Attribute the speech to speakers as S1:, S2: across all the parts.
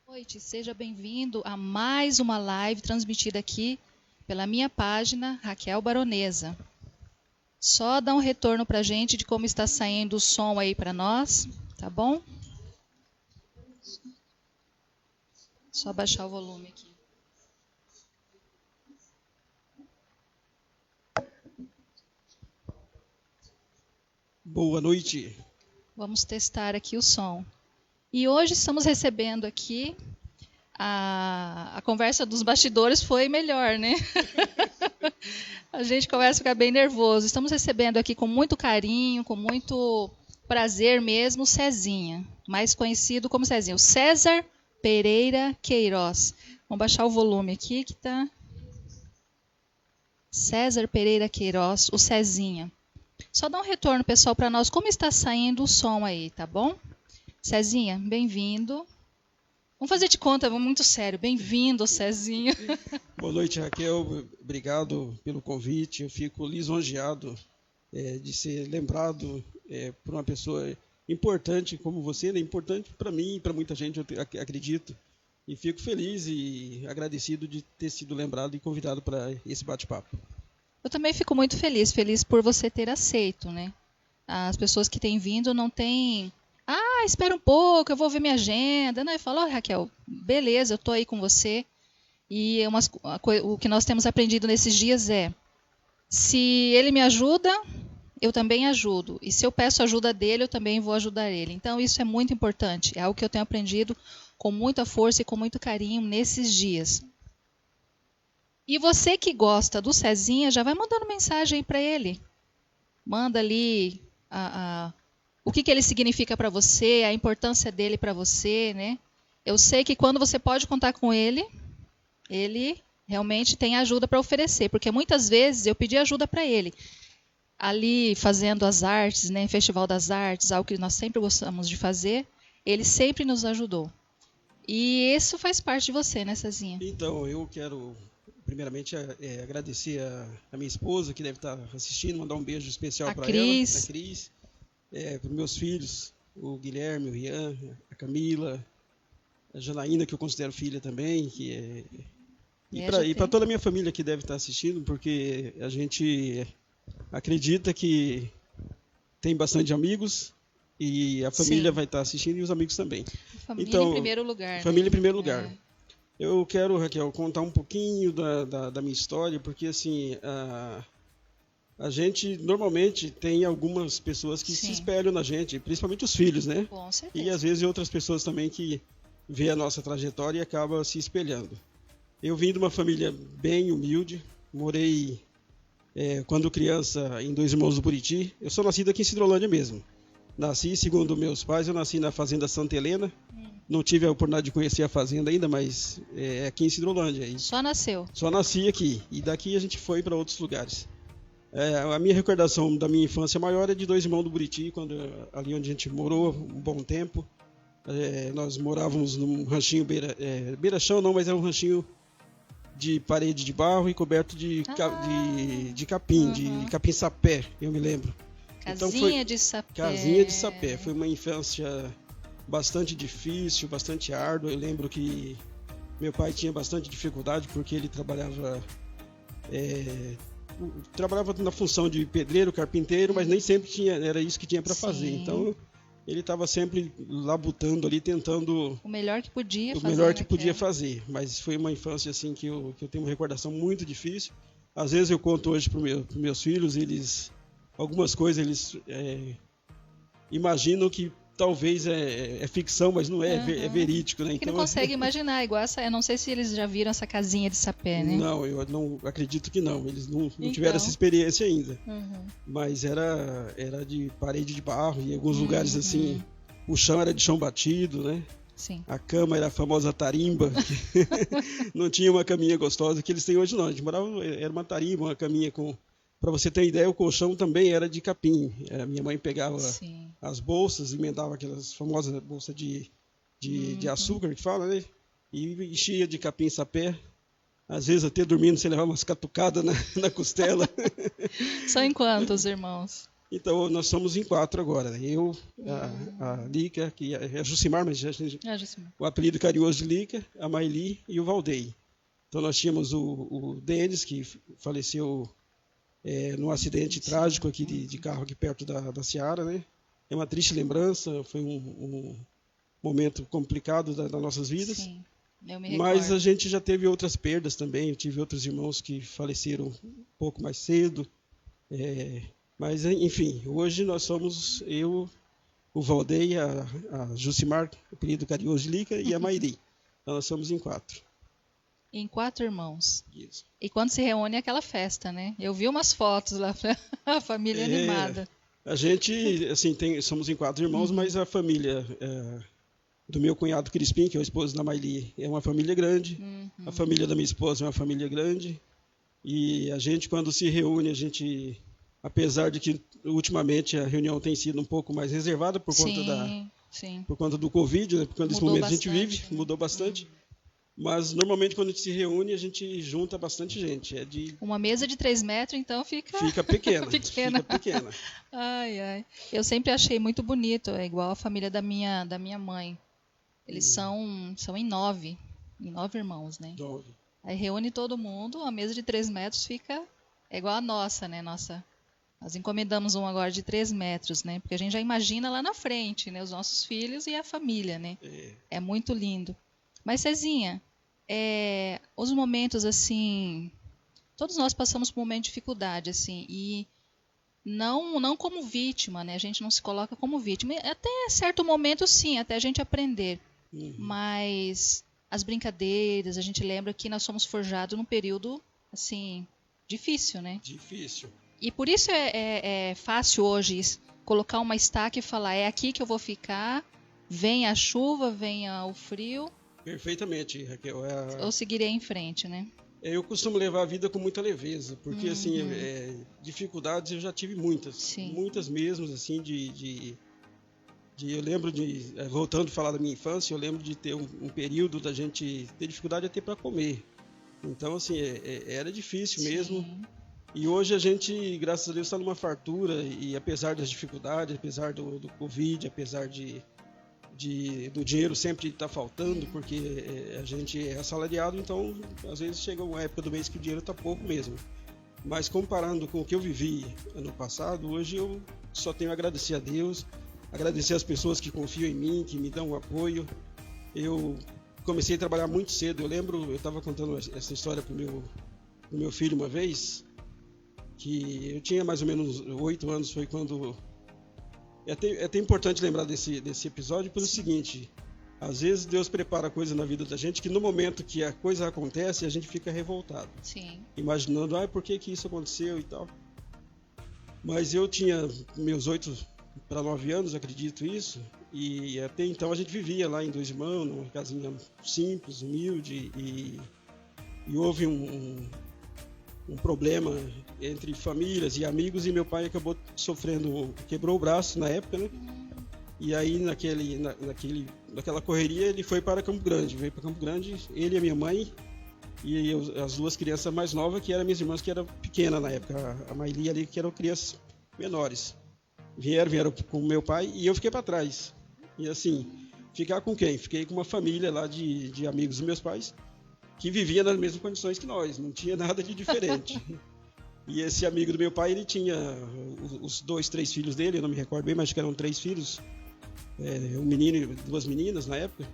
S1: Noite, seja bem-vindo a mais uma live transmitida aqui pela minha página Raquel Baronesa. Só dá um retorno para a gente de como está saindo o som aí para nós, tá bom? Só baixar o volume aqui.
S2: Boa noite.
S1: Vamos testar aqui o som. E hoje estamos recebendo aqui a conversa dos bastidores foi melhor, né? A gente começa a ficar bem nervoso. Estamos recebendo aqui com muito carinho, com muito prazer mesmo, o Cezinha, mais conhecido como Cezinha, o César Pereira Queiroz. Vamos baixar o volume aqui que tá. César Pereira Queiroz, o Cezinha. Só dá um retorno, pessoal, para nós, como está saindo o som aí, tá bom? Cezinha, bem-vindo. Vamos fazer de conta, vamos muito sério. Bem-vindo, Cezinha.
S2: Boa noite, Raquel. Obrigado pelo convite. Eu fico lisonjeado de ser lembrado por uma pessoa importante como você, né? Importante para mim e para muita gente, eu acredito. E fico feliz e agradecido de ter sido lembrado e convidado para esse bate-papo.
S1: Eu também fico muito feliz por você ter aceito, né? As pessoas que têm vindo não têm... Ah, espera um pouco, eu vou ver minha agenda. Não, eu falo, Raquel, beleza, eu estou aí com você. E o que nós temos aprendido nesses dias é, se ele me ajuda, eu também ajudo. E se eu peço ajuda dele, eu também vou ajudar ele. Então, isso é muito importante. É algo que eu tenho aprendido com muita força e com muito carinho nesses dias. E você que gosta do Cezinha, já vai mandando mensagem para ele. Manda ali o que ele significa para você, a importância dele para você, né? Eu sei que quando você pode contar com ele, ele realmente tem ajuda para oferecer, porque muitas vezes eu pedi ajuda para ele. Ali fazendo as artes, né, Festival das Artes, algo que nós sempre gostamos de fazer, ele sempre nos ajudou. E isso faz parte de você, né, Cezinha?
S2: Então, eu quero primeiramente agradecer a minha esposa, que deve estar assistindo, mandar um beijo especial para ela, a Cris, para os meus filhos, o Guilherme, o Rian, a Camila, a Janaína, que eu considero filha também, e para toda a minha família que deve estar assistindo, porque a gente acredita que tem bastante amigos e a família vai estar assistindo e os amigos também.
S1: Família então, em primeiro lugar.
S2: Família em primeiro lugar. Eu quero, Raquel, contar um pouquinho da minha história, porque assim, a gente normalmente tem algumas pessoas que se espelham na gente, principalmente os filhos, né?
S1: Com certeza.
S2: E às vezes outras pessoas também que vê a nossa trajetória e acabam se espelhando. Eu vim de uma família bem humilde, morei quando criança em Dois Irmãos do Buriti. Eu sou nascido aqui em Sidrolândia mesmo. Nasci, segundo meus pais, eu nasci na Fazenda Santa Helena. Não tive a oportunidade de conhecer a fazenda ainda, mas é aqui em Sidrolândia.
S1: Só nasceu?
S2: Só nasci aqui. E daqui a gente foi para outros lugares. A minha recordação da minha infância maior é de Dois Irmãos do Buriti, ali onde a gente morou um bom tempo. Nós morávamos num ranchinho beira-chão não, mas era um ranchinho de parede de barro e coberto de capim, de capim-sapé, eu me lembro.
S1: Casinha de sapé.
S2: Casinha de sapé. Foi uma infância bastante difícil, bastante árdua. Eu lembro que meu pai tinha bastante dificuldade porque ele trabalhava na função de pedreiro, carpinteiro, mas nem sempre era isso que tinha para fazer. Então ele estava sempre labutando ali, tentando
S1: o melhor que podia
S2: fazer. Mas foi uma infância assim que eu tenho uma recordação muito difícil. Às vezes eu conto hoje para meus filhos, algumas coisas eles imaginam que talvez é ficção, mas não é, é verídico, né?
S1: Então, que não consegue imaginar, igual eu não sei se eles já viram essa casinha de sapé, né?
S2: Não, eu não acredito que não, eles não tiveram essa experiência ainda. Mas era de parede de barro, em alguns lugares assim, o chão era de chão batido, né?
S1: Sim.
S2: A cama era a famosa tarimba, não tinha uma caminha gostosa que eles têm hoje não, a gente morava, era uma tarimba, uma caminha com... Para você ter ideia, o colchão também era de capim. Minha mãe pegava as bolsas, emendava aquelas famosas bolsas de açúcar que fala, né? E enchia de capim-sapé. Às vezes até dormindo você levava umas catucadas na costela.
S1: São em quantos irmãos?
S2: Então, nós somos em 4 agora. Eu, a Lica, que é Jucimar, mas
S1: Jucimar.
S2: O apelido carinhoso de Lica, a Maili e o Valdei. Então, nós tínhamos o Denis, que faleceu num acidente trágico aqui de carro aqui perto da Seara, né? É uma triste lembrança, foi um momento complicado das nossas vidas.
S1: Sim, eu me recordo.
S2: Mas a gente já teve outras perdas também. Eu tive outros irmãos que faleceram um pouco mais cedo. Mas, enfim, hoje nós somos eu, o Valdei, a Jucimar, o apelido carinhoso de Lica, e a Mairi. Então nós somos em 4.
S1: Em 4 irmãos.
S2: Isso.
S1: E quando se reúne é aquela festa, né? Eu vi umas fotos lá, a família animada.
S2: A gente, assim, somos em 4 irmãos, mas a família do meu cunhado Crispim, que é o esposo da Maili, é uma família grande. A família da minha esposa é uma família grande. E a gente, quando se reúne, a gente... Apesar de que ultimamente a reunião tem sido um pouco mais reservada por conta do Covid, né? Por conta desse momento bastante, a gente vive, mudou bastante. Mas normalmente quando a gente se reúne, a gente junta bastante gente.
S1: Uma mesa de 3 metros, então fica
S2: pequena.
S1: Fica
S2: pequena.
S1: Ai. Eu sempre achei muito bonito, é igual a família da minha mãe. Eles são em 9 irmãos, né?
S2: 9.
S1: Aí reúne todo mundo, a mesa de 3 metros fica igual a nossa, né? Nós encomendamos um agora de 3 metros, né? Porque a gente já imagina lá na frente, né? Os nossos filhos e a família, né? É muito lindo. Mas, Cezinha, os momentos, assim... Todos nós passamos por um momento de dificuldade, assim, e não como vítima, né? A gente não se coloca como vítima. Até certo momento, sim, até a gente aprender. Mas as brincadeiras, a gente lembra que nós somos forjados num período, assim, difícil, né?
S2: Difícil.
S1: E por isso é fácil hoje colocar uma estaca e falar, é aqui que eu vou ficar, venha a chuva, venha o frio.
S2: Perfeitamente, Raquel.
S1: Ou seguirei em frente, né?
S2: Eu costumo levar a vida com muita leveza, porque assim, dificuldades eu já tive muitas. Sim. Muitas mesmo, assim, eu lembro voltando a falar da minha infância, eu lembro de ter um período da gente ter dificuldade até para comer. Então, assim, era difícil mesmo. E hoje a gente, graças a Deus, está numa fartura e apesar das dificuldades, apesar do Covid, apesar do dinheiro sempre estar faltando, porque a gente é assalariado, então às vezes chega uma época do mês que o dinheiro está pouco mesmo. Mas comparando com o que eu vivi ano passado, hoje eu só tenho a agradecer a Deus, agradecer as pessoas que confiam em mim, que me dão o apoio. Eu comecei a trabalhar muito cedo. Eu lembro, eu estava contando essa história para o meu filho uma vez, que eu tinha mais ou menos 8 anos, foi quando... É até importante lembrar desse episódio pelo seguinte, às vezes Deus prepara coisa na vida da gente que no momento que a coisa acontece, a gente fica revoltado.
S1: Sim.
S2: Imaginando, por que isso aconteceu e tal. Mas eu tinha meus 8 para 9 anos, acredito isso, e até então a gente vivia lá em Dois Irmãos, numa casinha simples, humilde, e houve um problema entre famílias e amigos, e meu pai acabou quebrou o braço na época, né? E aí naquela correria ele foi para Campo Grande, veio para Campo Grande, ele e a minha mãe, e as 2 crianças mais novas, que eram minhas irmãs, que eram pequenas na época, a Maili ali, que eram crianças menores. Vieram com o meu pai e eu fiquei para trás. E assim, ficar com quem? Fiquei com uma família lá de amigos dos meus pais, que vivia nas mesmas condições que nós, não tinha nada de diferente. E esse amigo do meu pai, ele tinha os 2, 3 filhos dele, eu não me recordo bem, mas acho que eram 3 filhos, um menino e 2 meninas na época.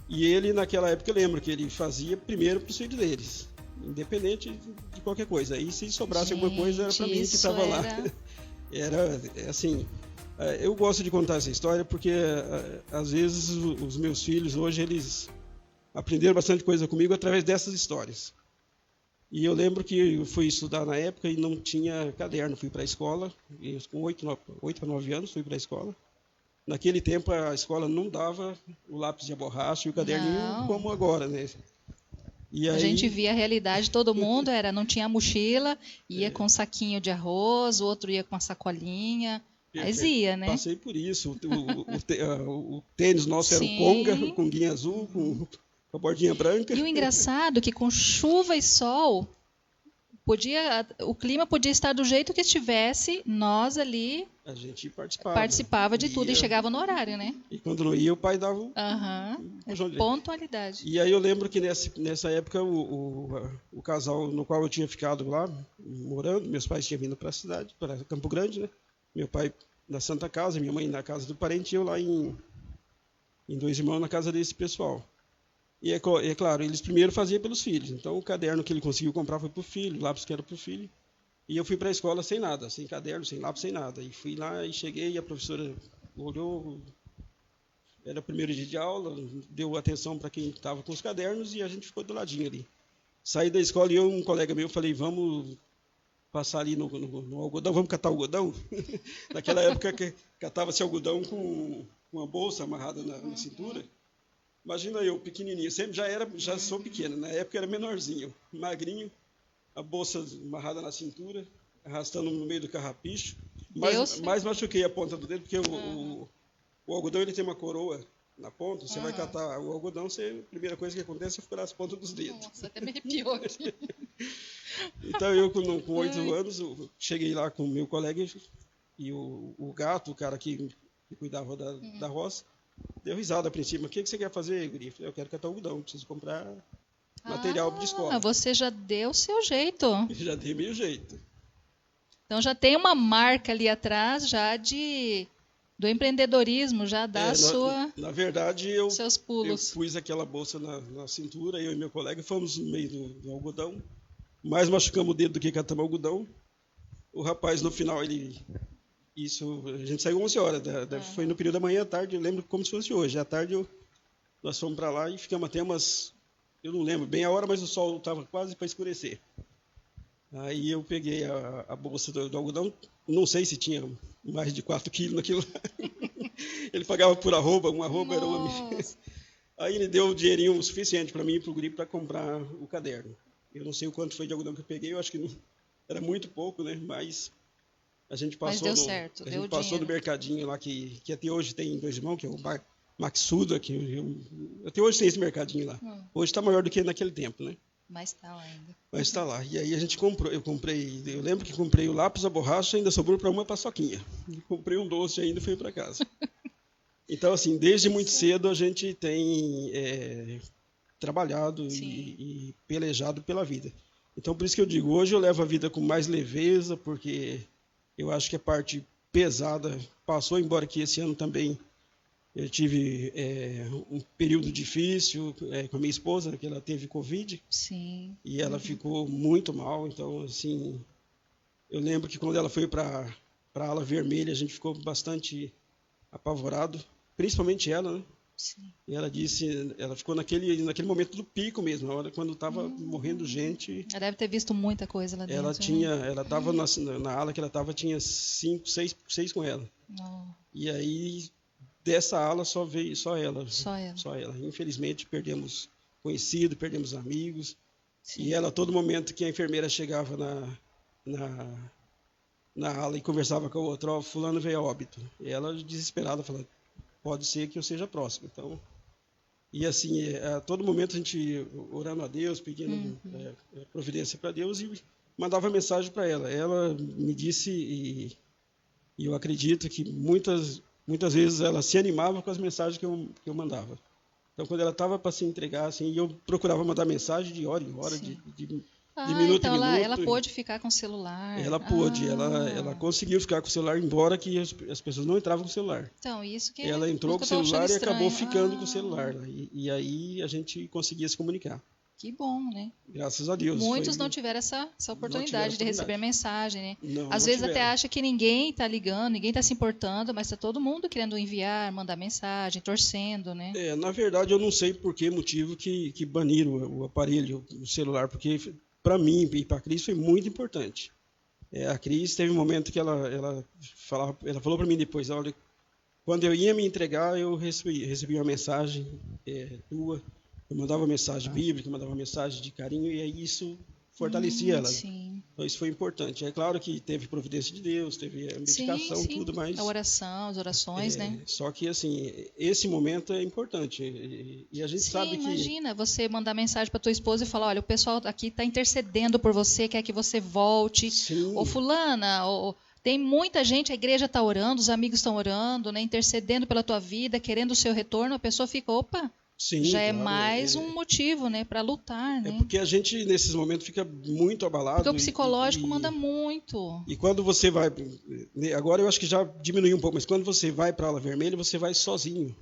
S2: E ele, naquela época, eu lembro que ele fazia primeiro para os filhos deles, independente de qualquer coisa. E se sobrasse alguma coisa, era para mim que estava lá. Era assim, eu gosto de contar essa história porque às vezes os meus filhos hoje, eles aprenderam bastante coisa comigo através dessas histórias. E eu lembro que eu fui estudar na época e não tinha caderno, fui para a escola, com 8 para 9 anos fui para a escola. Naquele tempo a escola não dava o lápis de borracha e o caderninho como agora, né? E aí... A
S1: gente via a realidade, todo mundo não tinha mochila, ia com um saquinho de arroz, o outro ia com uma sacolinha, mas ia, né?
S2: Passei por isso, o tênis nosso era o Conga, o conguinho azul, com a bordinha branca.
S1: E o engraçado é que com chuva e sol, O clima podia estar do jeito que estivesse, nós ali
S2: a gente
S1: participava de tudo e chegava no horário, né?
S2: E quando não ia, o pai dava
S1: pontualidade.
S2: E aí eu lembro que nessa época o casal no qual eu tinha ficado lá, morando, meus pais tinham vindo para a cidade, para Campo Grande, né? Meu pai na Santa Casa, minha mãe na casa do parente, e eu lá em Dois Irmãos na casa desse pessoal. E é claro, eles primeiro faziam pelos filhos. Então o caderno que ele conseguiu comprar foi para o filho, o lápis que era para o filho. E eu fui para a escola sem nada, sem caderno, sem lápis, sem nada. E fui lá e cheguei, e a professora olhou, era o primeiro dia de aula, deu atenção para quem estava com os cadernos e a gente ficou do ladinho ali. Saí da escola e eu e um colega meu falei, vamos passar ali no algodão, vamos catar algodão? Naquela época que catava-se algodão com uma bolsa amarrada na cintura. Imagina eu, pequenininho, já sou pequeno, na época era menorzinho, magrinho, a bolsa amarrada na cintura, arrastando no meio do carrapicho. Mais machuquei a ponta do dedo, porque o algodão ele tem uma coroa na ponta, você vai catar o algodão, a primeira coisa que acontece é furar as pontas dos dedos.
S1: Nossa, até me arrepiou aqui.
S2: Então eu com 8 anos, eu cheguei lá com o meu colega e o gato, o cara que cuidava da roça, deu risada a princípio. O que você quer fazer, guri? Eu quero catar algodão, preciso comprar material de escola.
S1: Você já deu o seu jeito.
S2: Já dei meu jeito.
S1: Então já tem uma marca ali atrás já do empreendedorismo, já da
S2: na verdade,
S1: seus pulos.
S2: Eu pus aquela bolsa na cintura, eu e meu colega fomos no meio do algodão, mais machucamos o dedo do que catamos algodão. O rapaz, no final, a gente saiu 11 horas, foi no período da manhã à tarde, eu lembro como se fosse hoje. À tarde nós fomos para lá e ficamos até eu não lembro bem a hora, mas o sol estava quase para escurecer. Aí eu peguei a bolsa do algodão, não sei se tinha mais de 4 quilos naquilo lá. Ele pagava por arroba, uma arroba era uma... Aí ele deu o dinheirinho suficiente para mim e para o guri para comprar o caderno. Eu não sei o quanto foi de algodão que eu peguei, eu acho que não, era muito pouco, né? Mas a gente passou, no mercadinho lá que até hoje tem em Dois Irmãos, que é o Maxuda, até hoje tem esse mercadinho lá. Hoje está maior do que naquele tempo, né?
S1: Mas está lá ainda.
S2: Mas está lá. E aí a gente comprou, eu lembro que comprei o lápis, a borracha, ainda sobrou para uma paçoquinha. Comprei um doce ainda e fui para casa. Então, assim, desde muito cedo a gente tem trabalhado e pelejado pela vida. Então, por isso que eu digo, hoje eu levo a vida com mais leveza, porque eu acho que a parte pesada passou, embora que esse ano também eu tive um período difícil com a minha esposa, que ela teve Covid.
S1: Sim.
S2: E ela ficou muito mal. Então, assim, eu lembro que quando ela foi para a ala vermelha, a gente ficou bastante apavorado, principalmente ela, né?
S1: Sim.
S2: E ela ficou naquele momento do pico mesmo, a hora quando estava morrendo gente.
S1: Ela deve ter visto muita coisa lá dentro.
S2: Ela estava na ala que ela estava, tinha 5, 6 com ela. E aí dessa ala só veio só ela. Infelizmente perdemos conhecidos, perdemos amigos. Sim. E ela, a todo momento que a enfermeira chegava na ala e conversava com a outra, fulano veio a óbito. E ela desesperada falava, pode ser que eu seja próximo. Então, e assim, a todo momento a gente orando a Deus, pedindo providência para Deus e mandava mensagem para ela. Ela me disse, e eu acredito que muitas vezes ela se animava com as mensagens que eu mandava. Então, quando ela estava para se entregar, assim, eu procurava mandar mensagem de hora em hora, de minuto
S1: então
S2: em minuto.
S1: Ela pôde ficar com o celular.
S2: Ela pôde, ela conseguiu ficar com o celular, embora que as pessoas não entravam com o celular.
S1: Então, isso que
S2: ela entrou com o celular e acabou ficando com o celular. E aí a gente conseguia se comunicar.
S1: Que bom, né?
S2: Graças a Deus.
S1: Muitos não tiveram essa oportunidade de receber a mensagem, né? Às vezes
S2: tiveram.
S1: Até acha que ninguém está ligando, ninguém está se importando, mas está todo mundo querendo enviar, mandar mensagem, torcendo, né?
S2: Na verdade, eu não sei por que motivo que baniram o aparelho, o celular, porque para mim e para a Cris foi muito importante. A Cris teve um momento que ela falou para mim depois, olha, quando eu ia me entregar, eu recebi uma mensagem tua. Eu mandava mensagem bíblica, mandava mensagem de carinho, e aí isso fortalecia ela.
S1: Sim.
S2: Então isso foi importante. É claro que teve providência de Deus, teve a medicação,
S1: sim.
S2: tudo, mas...
S1: A oração, as orações, né?
S2: Só que, assim, esse momento é importante. E a gente sabe que...
S1: imagina você mandar mensagem para tua esposa e falar, olha, o pessoal aqui está intercedendo por você, quer que você volte.
S2: Sim.
S1: Ou fulana, tem muita gente, a igreja está orando, os amigos estão orando, né, intercedendo pela tua vida, querendo o seu retorno, a pessoa fica, opa...
S2: Sim,
S1: já é mais um motivo, né, para lutar, né?
S2: É porque a gente, nesses momentos, fica muito abalado.
S1: Porque o psicológico manda muito.
S2: E quando você vai... Agora eu acho que já diminuiu um pouco, mas quando você vai para a ala vermelha, você vai sozinho.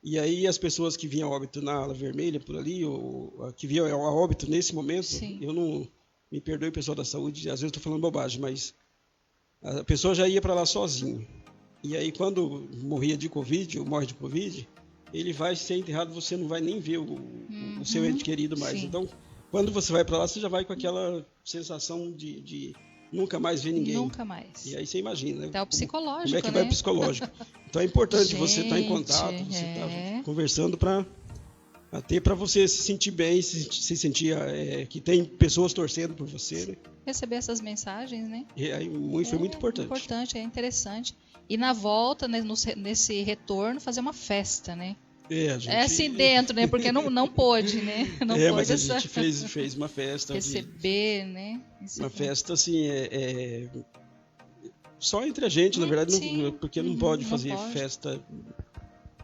S2: E aí as pessoas que vinham a óbito na ala vermelha, por ali, ou que vinham a óbito nesse momento,
S1: sim.
S2: Eu não... Me perdoe, pessoal da saúde, às vezes estou falando bobagem, mas a pessoa já ia para lá sozinho. E aí quando morria de Covid, ou morre de Covid... ele vai ser enterrado, você não vai nem ver o seu ente querido mais.
S1: Sim.
S2: Então, quando você vai para lá, você já vai com aquela sensação de nunca mais ver ninguém.
S1: Nunca mais.
S2: E aí você imagina, né?
S1: Até o psicológico,
S2: como é que
S1: né?
S2: vai o psicológico. Então é importante você estar em contato, você estar conversando até para você se sentir bem, se sentir que tem pessoas torcendo por você, né?
S1: Receber essas mensagens, né?
S2: E aí foi muito importante.
S1: É interessante. E na volta, né, nesse retorno, fazer uma festa, né? É assim dentro, né? Porque não pôde, né? Não pôde,
S2: mas a gente fez uma festa.
S1: Receber, né?
S2: Uma festa, assim, só entre a gente, na verdade, porque não pode fazer festa.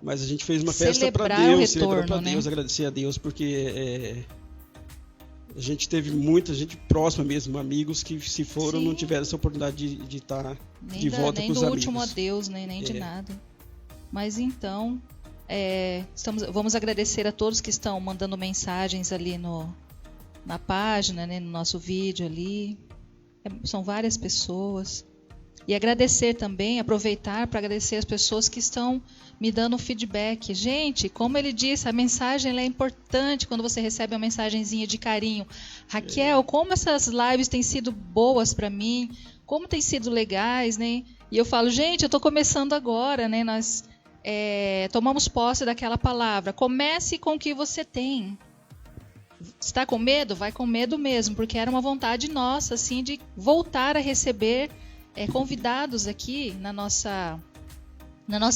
S2: Mas a gente fez uma festa para Deus, celebrar para Deus, agradecer a Deus, porque a gente teve muita gente próxima mesmo, amigos que se foram, não tiveram essa oportunidade de estar de volta com os amigos. Nem do
S1: último adeus, nem de nada. Mas então, vamos agradecer a todos que estão mandando mensagens ali na página, né, no nosso vídeo ali. São várias pessoas. E agradecer também, aproveitar para agradecer as pessoas que estão me dando feedback. Gente, como ele disse, a mensagem ela é importante quando você recebe uma mensagenzinha de carinho. Raquel, como essas lives têm sido boas para mim, como têm sido legais, né? E eu falo, gente, eu estou começando agora, né? Nós tomamos posse daquela palavra. Comece com o que você tem. Está com medo? Vai com medo mesmo, porque era uma vontade nossa, assim, de voltar a receber convidados aqui na nossa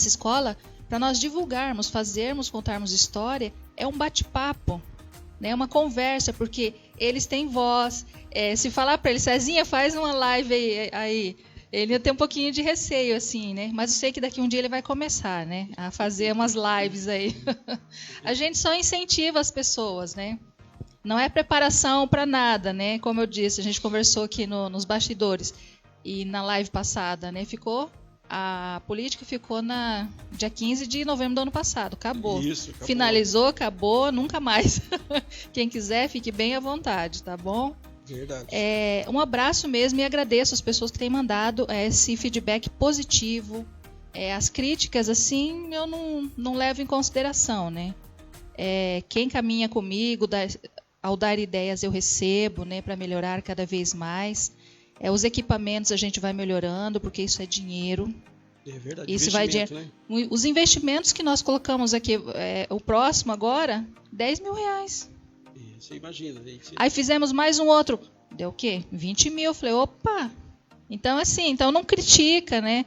S1: escola para nós divulgarmos, fazermos, contarmos história. É um bate-papo, né? Uma conversa, porque eles têm voz. Se falar para eles, Cezinha, faz uma live aí, ele ia ter um pouquinho de receio, assim, né? Mas eu sei que daqui um dia ele vai começar, né? A fazer umas lives aí. A gente só incentiva as pessoas, né? Não é preparação para nada, né? Como eu disse, a gente conversou aqui nos bastidores. E na live passada, né, a política ficou dia 15 de novembro do ano passado. Acabou.
S2: Isso, acabou.
S1: Finalizou, acabou, nunca mais. Quem quiser, fique bem à vontade, tá bom?
S2: Verdade.
S1: Um abraço mesmo e agradeço as pessoas que têm mandado esse feedback positivo. As críticas, assim, eu não levo em consideração, né? Quem caminha comigo, ao dar ideias eu recebo, né, para melhorar cada vez mais. Os equipamentos a gente vai melhorando, porque isso é dinheiro.
S2: É verdade,
S1: isso vai
S2: né?
S1: Os investimentos que nós colocamos aqui, o próximo agora, R$10 mil.
S2: Você imagina.
S1: Aí fizemos mais um outro, deu o quê? 20 mil. Eu falei, opa! Então, assim, não critica, né?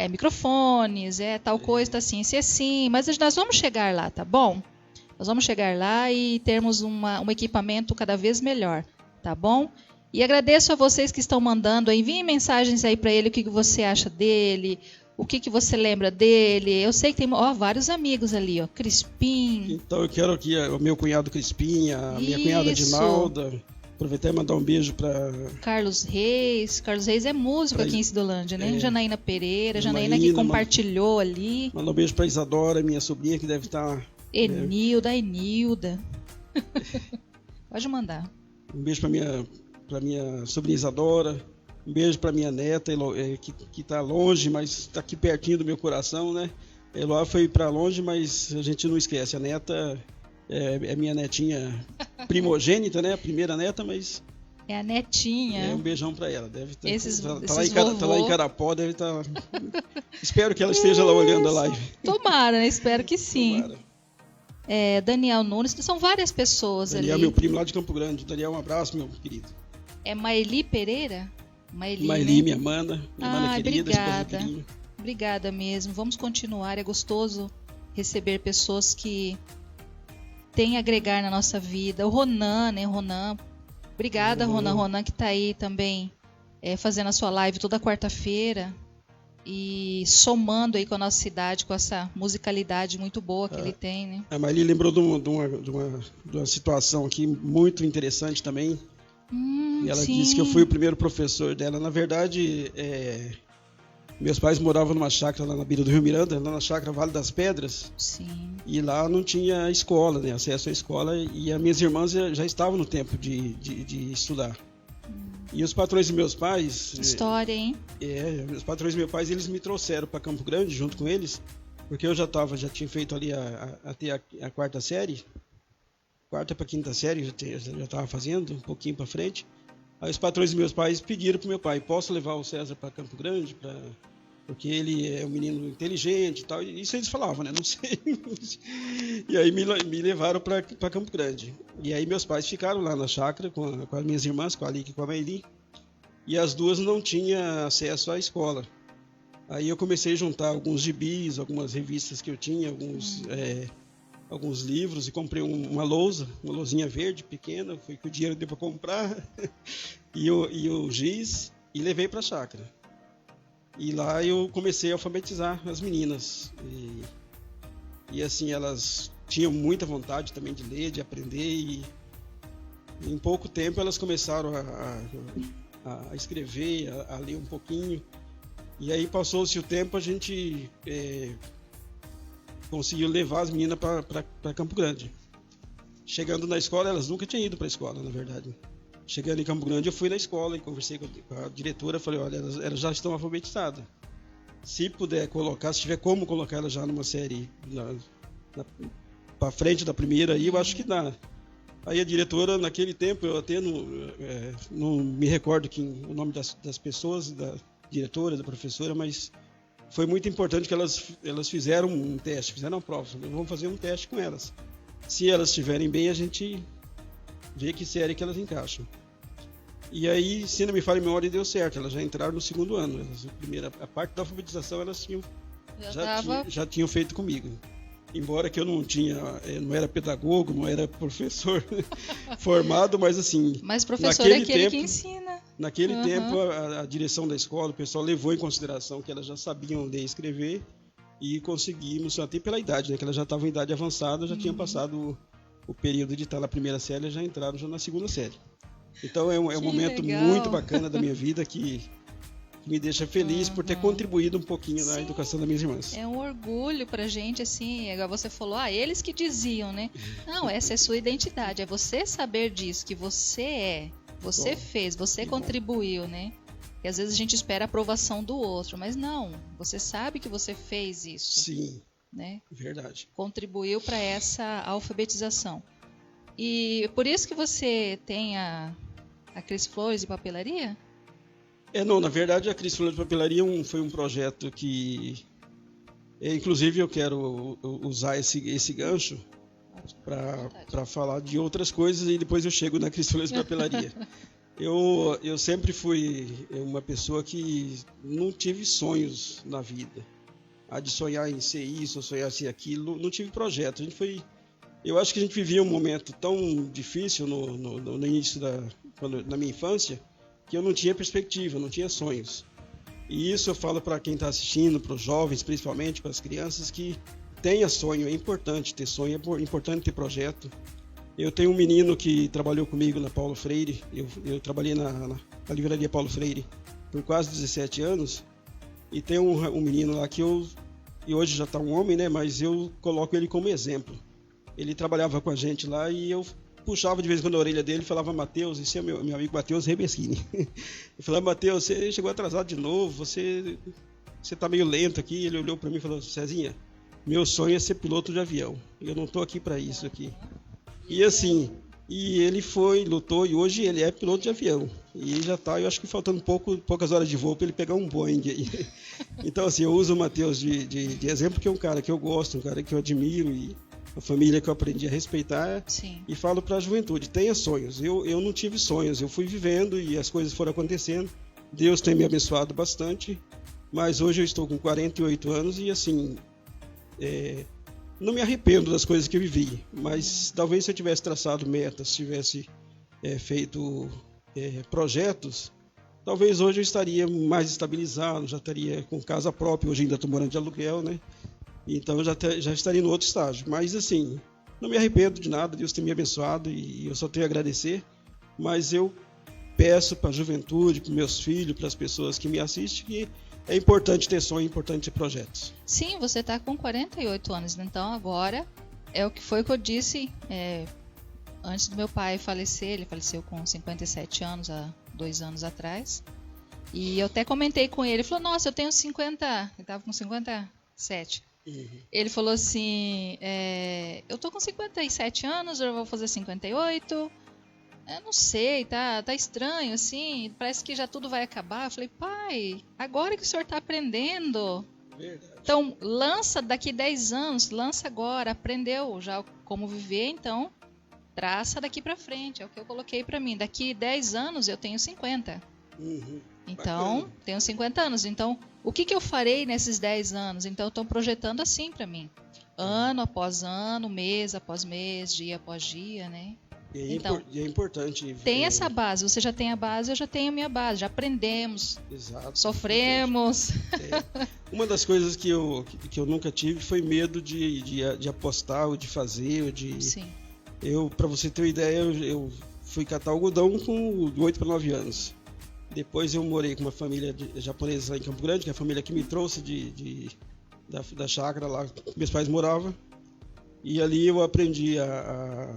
S1: Microfones, tal coisa, tá assim, assim. Mas nós vamos chegar lá, tá bom? Nós vamos chegar lá e termos um equipamento cada vez melhor, tá bom? E agradeço a vocês que estão mandando, enviem mensagens aí para ele, o que você acha dele, o que você lembra dele. Eu sei que tem vários amigos ali, Crispim.
S2: Então eu quero aqui o meu cunhado Crispim, a minha cunhada Dinalda. Aproveitar e mandar um beijo para
S1: Carlos Reis. Carlos Reis é músico aqui em Cidolândia, né? Janaína Pereira, Janaína que compartilhou ali.
S2: Mandar um beijo para Isadora, minha sobrinha, que deve estar...
S1: Enilda. Pode mandar.
S2: Um beijo para minha sobrinha Isadora, um beijo para minha neta, que está longe, mas está aqui pertinho do meu coração, né? Eloá foi para longe, mas a gente não esquece, a neta é minha netinha primogênita, né? A primeira neta, mas...
S1: É a netinha.
S2: Um beijão para ela, deve estar...
S1: Tá
S2: lá em Carapó, deve estar... Espero que ela esteja lá olhando a live.
S1: Tomara, né? Espero que sim.
S2: Tomara.
S1: Daniel Nunes, são várias pessoas
S2: Daniel,
S1: ali.
S2: meu primo lá de Campo Grande. Daniel, um abraço, meu querido.
S1: É Maeli Pereira?
S2: Maeli,
S1: né?
S2: minha mana querida,
S1: obrigada. Obrigada mesmo. Vamos continuar. É gostoso receber pessoas que têm a agregar na nossa vida. O Ronan, né? Ronan. Obrigada, Ronan. Ronan que está aí também fazendo a sua live toda quarta-feira e somando aí com a nossa cidade, com essa musicalidade muito boa que ele tem, né?
S2: A Maeli lembrou de uma situação aqui muito interessante também. E ela disse que eu fui o primeiro professor dela. Na verdade, meus pais moravam numa chácara lá na beira do Rio Miranda, lá na chácara Vale das Pedras.
S1: Sim.
S2: E lá não tinha escola, né, acesso à escola. E as minhas irmãs já estavam no tempo de estudar. E os patrões de meus pais...
S1: História, hein?
S2: Os patrões de meus pais, eles me trouxeram para Campo Grande junto com eles, porque eu já tinha feito ali até a quarta série. Quarta para quinta série já estava fazendo, um pouquinho para frente. Aí os patrões dos meus pais pediram para o meu pai: posso levar o César para Campo Grande? Porque ele é um menino inteligente e tal. Isso eles falavam, né? Não sei. E aí me levaram para Campo Grande. E aí meus pais ficaram lá na chácara com as minhas irmãs, com a Alice e com a Maeli. E as duas não tinham acesso à escola. Aí eu comecei a juntar alguns gibis, algumas revistas que eu tinha, alguns livros, e comprei uma lousinha verde pequena, foi que o dinheiro deu para comprar, e o giz, e levei para a chácara. E lá eu comecei a alfabetizar as meninas. E assim, elas tinham muita vontade também de ler, de aprender, e em pouco tempo elas começaram a escrever, a ler um pouquinho. E aí passou-se o tempo, a gente conseguiu levar as meninas para Campo Grande. Chegando na escola, elas nunca tinham ido para a escola, na verdade. Chegando em Campo Grande, eu fui na escola e conversei com a diretora. Falei: olha, elas já estão alfabetizadas. Se puder colocar, se tiver como colocar elas já numa série para frente da primeira, aí eu acho que dá. Aí a diretora, naquele tempo, eu até não me recordo o nome das pessoas, da diretora, da professora, mas foi muito importante que elas fizeram um teste, fizeram uma prova. Vamos fazer um teste com elas. Se elas estiverem bem, a gente vê que série que elas encaixam. E aí, se não me falha a memória, deu certo. Elas já entraram no segundo ano. A parte da alfabetização elas já tinham feito comigo. Embora que eu não era pedagogo, não era professor formado, mas assim...
S1: Mas professor é aquele que ensina.
S2: Naquele tempo, a direção da escola, o pessoal levou em consideração que elas já sabiam ler e escrever, e conseguimos, até pela idade, né, que elas já estavam em idade avançada, já tinham passado o período de estar na primeira série, e já entraram já na segunda série. Então é um momento muito bacana da minha vida que me deixa feliz por ter contribuído um pouquinho na educação das minhas irmãs.
S1: É um orgulho pra gente, assim, agora você falou, eles que diziam, né? Não, essa é sua identidade, é você saber disso, que você fez, você contribuiu, né? E às vezes a gente espera a aprovação do outro, mas não, você sabe que você fez isso.
S2: Sim,
S1: né?
S2: Verdade.
S1: Contribuiu para essa alfabetização. E por isso que você tem a Cris Flores de Papelaria?
S2: Não, na verdade a Cris Flores de Papelaria foi um projeto que, inclusive eu quero usar esse gancho para falar de outras coisas, e depois eu chego na Cris Flores de Papelaria. Eu sempre fui uma pessoa que não tive sonhos na vida. De sonhar em ser isso, ou sonhar em ser aquilo, não tive projeto. Eu acho que a gente vivia um momento tão difícil no início na minha infância, que eu não tinha perspectiva, não tinha sonhos. E isso eu falo para quem está assistindo, para os jovens, principalmente para as crianças, que tenha sonho. É importante ter sonho, é importante ter projeto. Eu tenho um menino que trabalhou comigo na Paulo Freire. Eu trabalhei na livraria Paulo Freire por quase 17 anos. E tem um menino lá que e hoje já está um homem, né? Mas eu coloco ele como exemplo. Ele trabalhava com a gente lá e eu puxava de vez em quando a orelha dele e falava: Matheus, esse é meu amigo Matheus Rebeschini. Eu falava: Matheus, você chegou atrasado de novo, você está meio lento aqui. Ele olhou para mim e falou: Cezinha, meu sonho é ser piloto de avião. Eu não estou aqui para isso aqui. E assim, ele lutou, e hoje ele é piloto de avião. E já está, eu acho que faltando poucas horas de voo para ele pegar um Boeing aí. Então assim, eu uso o Matheus de exemplo, porque é um cara que eu gosto, um cara que eu admiro, a família que eu aprendi a respeitar.
S1: Sim.
S2: E falo para a juventude, tenha sonhos. Eu não tive sonhos, eu fui vivendo e as coisas foram acontecendo. Deus tem me abençoado bastante, mas hoje eu estou com 48 anos e assim, não me arrependo das coisas que eu vivi, mas talvez se eu tivesse traçado metas, tivesse feito projetos, talvez hoje eu estaria mais estabilizado, já estaria com casa própria, hoje ainda estou morando de aluguel, né? Então já estaria no outro estágio. Mas assim, não me arrependo de nada, Deus tem me abençoado e eu só tenho a agradecer. Mas eu peço para a juventude, para meus filhos, para as pessoas que me assistem, que é importante ter sonho, é importante ter projetos.
S1: Sim, você está com 48 anos, então agora é o que foi que eu disse antes do meu pai falecer. Ele faleceu com 57 anos, há 2 anos atrás. E eu até comentei com ele, ele falou, nossa, eu tenho 50, ele estava com 57. Ele falou assim, eu tô com 57 anos, eu vou fazer 58, eu não sei, tá estranho assim, parece que já tudo vai acabar. Eu falei, pai, agora que o senhor tá aprendendo,
S2: verdade.
S1: Então lança daqui 10 anos, lança agora, aprendeu já como viver, então traça daqui pra frente, é o que eu coloquei pra mim, daqui 10 anos eu tenho 50. Então, bacana. Tenho 50 anos. Então, o que eu farei nesses 10 anos? Então, eu estou projetando assim para mim. Ano após ano, mês após mês, dia após dia, né?
S2: Então, é importante.
S1: Tem essa base. Você já tem a base, eu já tenho a minha base. Já aprendemos.
S2: Exato.
S1: Sofremos.
S2: Uma das coisas que eu nunca tive foi medo de apostar, ou de fazer, ou de...
S1: Sim.
S2: Para você ter uma ideia, eu fui catar algodão com 8 para 9 anos. Depois eu morei com uma família japonesa em Campo Grande, que é a família que me trouxe da chácara lá que meus pais moravam. E ali eu aprendi a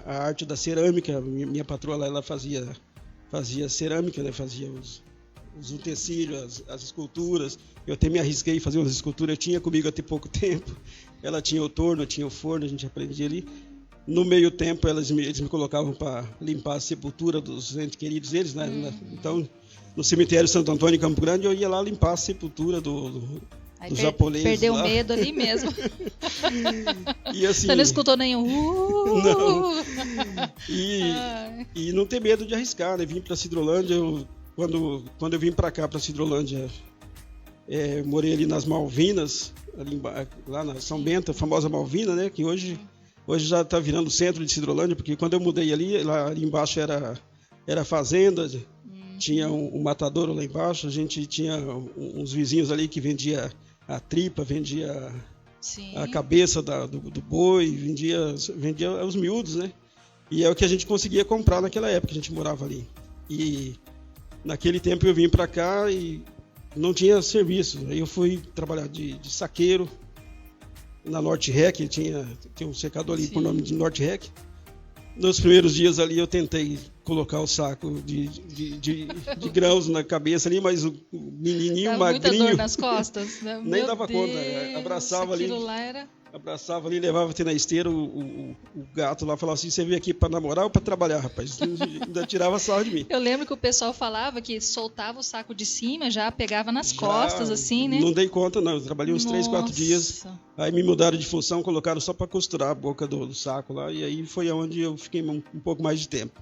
S2: arte da cerâmica. Minha patroa lá, ela fazia cerâmica, né? Fazia os utensílios, as esculturas. Eu até me arrisquei a fazer umas esculturas, eu tinha comigo até pouco tempo. Ela tinha o torno, eu tinha o forno, a gente aprendia ali. No meio tempo, eles me colocavam para limpar a sepultura dos entes queridos deles, né? Então, no cemitério Santo Antônio, em Campo Grande, eu ia lá limpar a sepultura dos japoneses.
S1: Perdeu o medo ali mesmo.
S2: E, assim,
S1: você não escutou nenhum...
S2: Não. E não ter medo de arriscar, né? Vim para Sidrolândia, quando eu vim para cá, para Sidrolândia, morei ali nas Malvinas, lá na São Bento, a famosa Malvina, né? Que hoje já está virando centro de Sidrolândia, porque quando eu mudei ali embaixo era fazenda, tinha um matadouro lá embaixo, a gente tinha uns vizinhos ali que vendia a tripa, vendia a cabeça do boi, vendia os miúdos, né? E é o que a gente conseguia comprar naquela época, a gente morava ali. E naquele tempo eu vim para cá e não tinha serviço, aí eu fui trabalhar de saqueiro, na Norte Rec, tinha um secador ali por nome de Norte Rec. Nos primeiros dias ali eu tentei colocar o saco de grãos na cabeça ali, mas o menininho
S1: tava
S2: magrinho...
S1: muita dor nas costas, né?
S2: Nem dava conta, abraçava ali, levava até na esteira, o gato lá falava assim, você veio aqui para namorar ou para trabalhar, rapaz? Ainda tirava sarro de mim.
S1: Eu lembro que o pessoal falava que soltava o saco de cima, já pegava nas costas, assim, né?
S2: Não dei conta, não. Eu trabalhei uns 3, 4 dias. Aí me mudaram de função, colocaram só para costurar a boca do saco lá, e aí foi onde eu fiquei um pouco mais de tempo.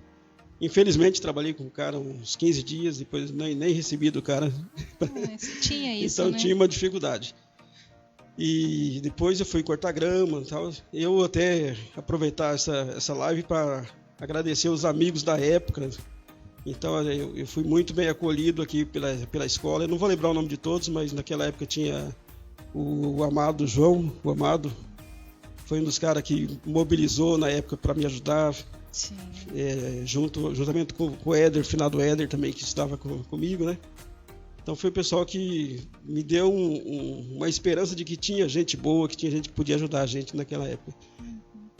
S2: Infelizmente, trabalhei com o cara uns 15 dias, depois nem recebi do cara.
S1: Tinha isso,
S2: então
S1: né?
S2: Tinha uma dificuldade. E depois eu fui cortar grama e tal. Eu até aproveitar essa live para agradecer os amigos da época. Então eu fui muito bem acolhido aqui pela escola. Eu não vou lembrar o nome de todos, mas naquela época tinha o Amado João. O Amado foi um dos caras que mobilizou na época para me ajudar.
S1: Sim.
S2: Juntamente com o Éder, finado Éder também, que estava comigo, né? Então foi o pessoal que me deu uma esperança de que tinha gente boa, que tinha gente que podia ajudar a gente naquela época.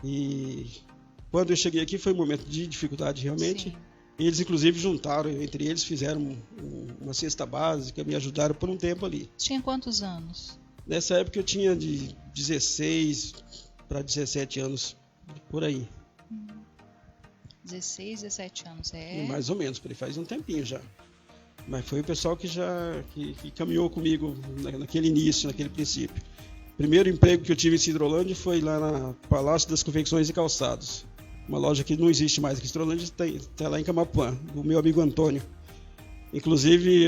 S2: E quando eu cheguei aqui foi um momento de dificuldade realmente.
S1: Sim.
S2: Eles inclusive juntaram, entre eles fizeram uma cesta básica, me ajudaram por um tempo ali.
S1: Tinha quantos anos?
S2: Nessa época eu tinha de 16 para 17 anos, por aí.
S1: 16, 17 anos,
S2: Mais ou menos, por aí faz um tempinho já. Mas foi o pessoal que caminhou comigo naquele início, naquele princípio. primeiro emprego que eu tive em Sidrolândia foi lá na Palácio das Confecções e Calçados. Uma loja que não existe mais aqui em Sidrolândia, está lá em Camapuã, do meu amigo Antônio. Inclusive,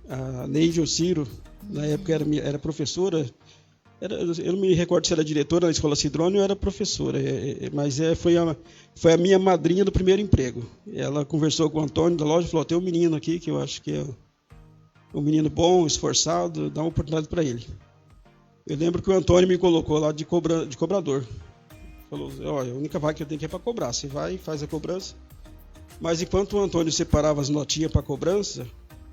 S2: a Neide Ciro, na época era professora, eu não me recordo se era diretora na Escola Sidrônio ou era professora, mas foi a minha madrinha do primeiro emprego. Ela conversou com o Antônio da loja e falou, tem um menino aqui que eu acho que é um menino bom, esforçado, dá uma oportunidade para ele. Eu lembro que o Antônio me colocou lá de cobrador. Falou, olha, a única vaga que eu tenho aqui é para cobrar, você vai, faz a cobrança. Mas enquanto o Antônio separava as notinhas para cobrança,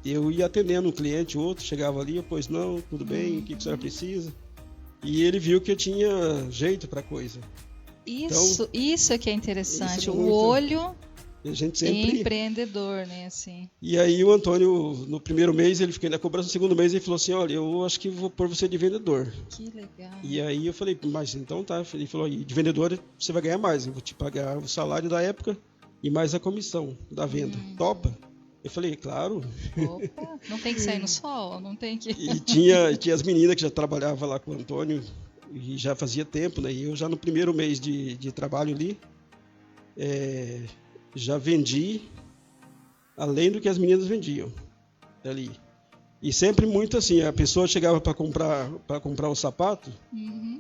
S2: eu ia atendendo um cliente, outro, chegava ali, pois não, tudo bem, o que a senhora precisa? E ele viu que eu tinha jeito para coisa.
S1: Isso é que é interessante, o olho
S2: a gente sempre...
S1: empreendedor, né? Assim.
S2: E aí o Antônio, no primeiro mês, ele ficou na cobrança, no segundo mês ele falou assim, olha, eu acho que vou pôr você de vendedor.
S1: Que legal.
S2: E aí eu falei, mas então tá. Ele falou, de vendedor você vai ganhar mais, eu vou te pagar o salário da época e mais a comissão da venda. Topa? Eu falei, claro.
S1: Opa, não tem que sair no sol, não tem que...
S2: E tinha as meninas que já trabalhavam lá com o Antônio, e já fazia tempo, né? E eu já no primeiro mês de trabalho ali, já vendi além do que as meninas vendiam ali. E sempre muito assim, a pessoa chegava para comprar o sapato,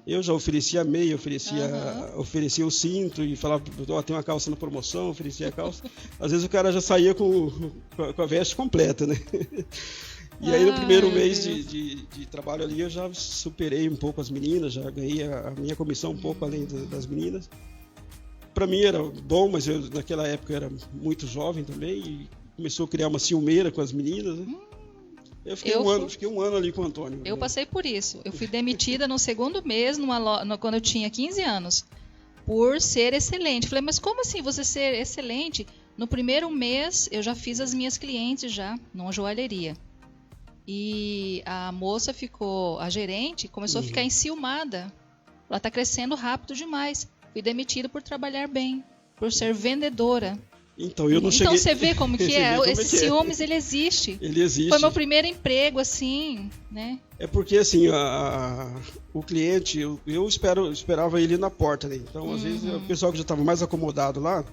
S2: eu já oferecia a meia, oferecia o cinto e falava, tem uma calça na promoção, oferecia a calça. Às vezes o cara já saía com a veste completa, né? E aí no primeiro mês de trabalho ali eu já superei um pouco as meninas, já ganhei a minha comissão um pouco além das meninas. Para mim era bom, mas eu naquela época era muito jovem também e começou a criar uma ciumeira com as meninas, né? Eu fiquei um ano ali com o Antônio.
S1: Eu passei por isso. Eu fui demitida no segundo mês, quando eu tinha 15 anos, por ser excelente. Falei, mas como assim você ser excelente? No primeiro mês, eu já fiz as minhas clientes já, numa joalheria. E a moça a gerente, começou a ficar enciumada. Ela está crescendo rápido demais. Fui demitida por trabalhar bem, por ser vendedora.
S2: Então eu não cheguei...
S1: Você vê como que é. Esse ciúmes, ele existe.
S2: Ele existe.
S1: Foi meu primeiro emprego, assim, né?
S2: É porque, assim, o cliente, eu esperava ele na porta, né? Então, às vezes, o pessoal que já estava mais acomodado lá,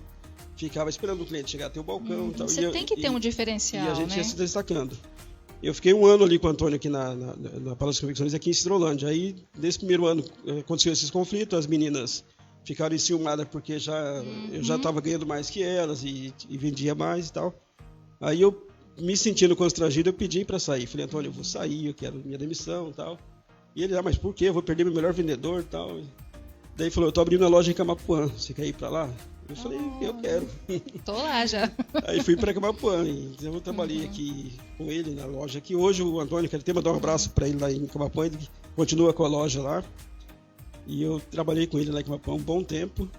S2: ficava esperando o cliente chegar até o balcão. Tal,
S1: você tem que ter um diferencial,
S2: e a gente
S1: né?
S2: ia se destacando. Eu fiquei um ano ali com o Antônio aqui na Palácio das Confecções, aqui em Sidrolândia. Aí, nesse primeiro ano, aconteceu esses conflitos, as meninas ficaram enciumadas porque eu já estava ganhando mais que elas e vendia mais e tal. Aí eu, me sentindo constrangido, eu pedi para sair. Falei, Antônio, eu vou sair, eu quero minha demissão e tal. E ele, mas por quê? Eu vou perder meu melhor vendedor e tal. Daí ele falou, eu tô abrindo uma loja em Camapuã, você quer ir para lá? Eu falei, eu quero.
S1: Tô lá já.
S2: Aí fui para Camapuã, então eu trabalhei aqui com ele na loja aqui. Hoje o Antônio, quero até mandar um abraço para ele lá em Camapuã, ele continua com a loja lá. E eu trabalhei com ele lá em Camapuã um bom tempo.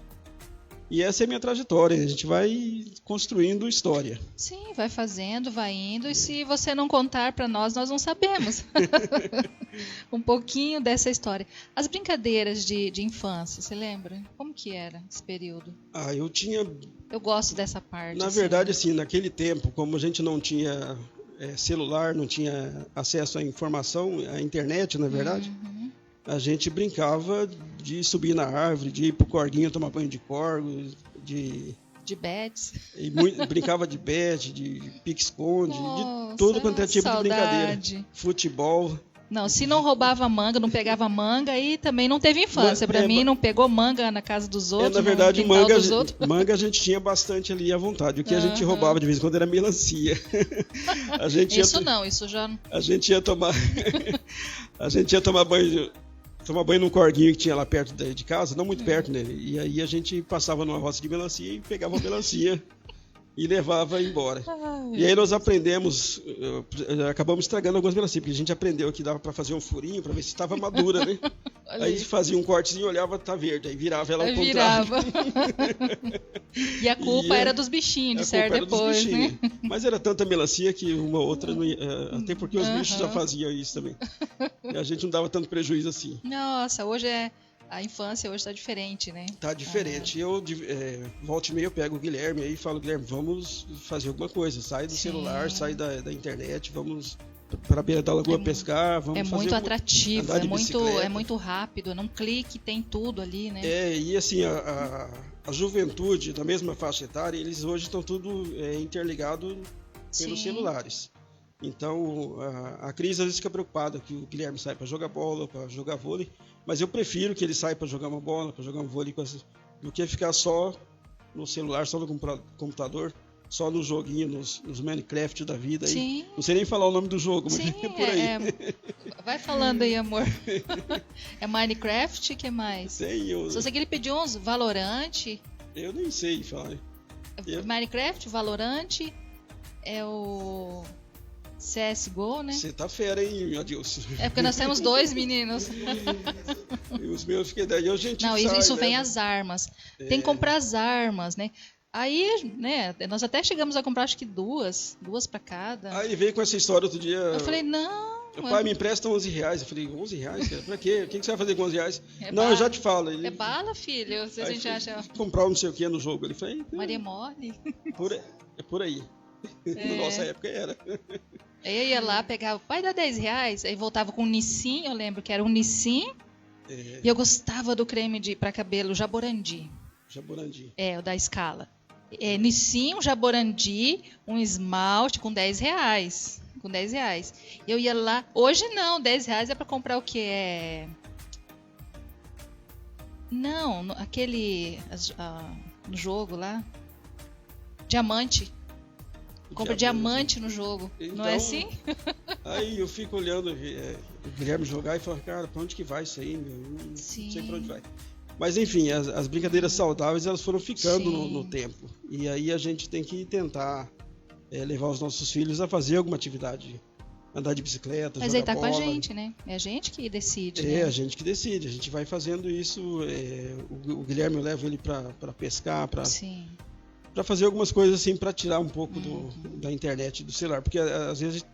S2: E essa é a minha trajetória, a gente vai construindo história.
S1: Sim, vai fazendo, vai indo, e se você não contar para nós não sabemos. Um pouquinho dessa história. As brincadeiras de infância, você lembra? Como que era esse período?
S2: Eu
S1: gosto dessa parte.
S2: Na verdade, assim, naquele tempo, como a gente não tinha celular, não tinha acesso à informação, à internet, na verdade... A gente brincava de subir na árvore, de ir pro corguinho tomar banho de corgo, de bets. Brincava de bet, de pique-esconde, de todo quanto é tipo de brincadeira. Futebol.
S1: Não, se não roubava manga, não pegava manga, aí também não teve infância. Para mim, não pegou manga na casa dos outros,
S2: na verdade, manga a gente tinha bastante ali à vontade. O que a gente roubava de vez em quando era melancia.
S1: Isso já...
S2: A gente ia tomar... a gente ia tomar banho num corguinho que tinha lá perto de casa, não muito perto, né? E aí a gente passava numa roça de melancia e pegava a melancia e levava embora. E aí nós aprendemos, acabamos estragando algumas melancias, porque a gente aprendeu que dava para fazer um furinho para ver se estava madura, né? Aí fazia um cortezinho, olhava, tá verde, aí virava ela ao contrário.
S1: E a culpa era dos bichinhos, de certo, depois, né?
S2: Mas era tanta melancia que uma outra não ia, até porque os bichos já faziam isso também. E a gente não dava tanto prejuízo assim.
S1: Nossa, a infância hoje está diferente, né?
S2: Tá diferente. Eu, volta e meia, eu pego o Guilherme aí e falo, Guilherme, vamos fazer alguma coisa. Sai do celular, sai da internet, vamos para a beira da lagoa pescar. Vamos fazer
S1: muito atrativo, é muito rápido, num clique tem tudo ali, né?
S2: E assim, a juventude da mesma faixa etária, eles hoje estão tudo interligado pelos celulares. Então, a Cris às vezes fica preocupada que o Guilherme sai para jogar bola, para jogar vôlei, mas eu prefiro que ele saia para jogar uma bola, para jogar um vôlei, do que ficar só no celular, só no computador, só no joguinho, nos Minecraft da vida. Aí. Não sei nem falar o nome do jogo, mas é por aí.
S1: Vai falando aí, amor. É Minecraft, o que mais?
S2: Se
S1: você queria pedir uns Valorant.
S2: Eu nem sei falar.
S1: Minecraft, Valorant, é o CSGO, né?
S2: Você tá fera, hein, Adilson?
S1: É porque nós temos 2 meninos.
S2: E os meus, porque daí a gente
S1: Não, isso vem as armas. Tem que comprar as armas, né? Aí, né, nós até chegamos a comprar acho que duas para cada.
S2: Aí ele veio com essa história outro dia.
S1: Eu falei, não.
S2: Meu pai me empresta R$11. Eu falei, R$11? Cara? Pra quê? O que você vai fazer com R$11? Não, eu já te falo.
S1: É bala, filho. Se a gente acha.
S2: Comprar não sei o que no jogo. Ele falou,
S1: Maria mole.
S2: É por aí. Na nossa época era.
S1: Aí eu ia lá, pegava, pai dá R$10. Aí voltava com um Nissin, eu lembro que era um Nissin. E eu gostava do creme para cabelo Jaborandi.
S2: Jaborandi.
S1: O da Scala. Nissin, um Jaborandi, um esmalte com R$10. Com R$10. Eu ia lá. Hoje não, R$10 é para comprar o que? Não, aquele. No jogo lá. Diamante. Compra diamante no jogo. Então, não é assim?
S2: Aí eu fico olhando o Guilherme jogar e falo, cara, pra onde que vai isso aí, meu? Não sei pra onde vai. Mas enfim, as brincadeiras saudáveis elas foram ficando no tempo. E aí a gente tem que tentar levar os nossos filhos a fazer alguma atividade. Andar de bicicleta,
S1: mas
S2: jogar bola.
S1: Mas aí tá com a gente, né? É a gente que decide.
S2: É, a gente que decide. A gente vai fazendo isso. O Guilherme, eu levo ele para pescar, para fazer algumas coisas assim, para tirar um pouco da internet, do celular. Porque às vezes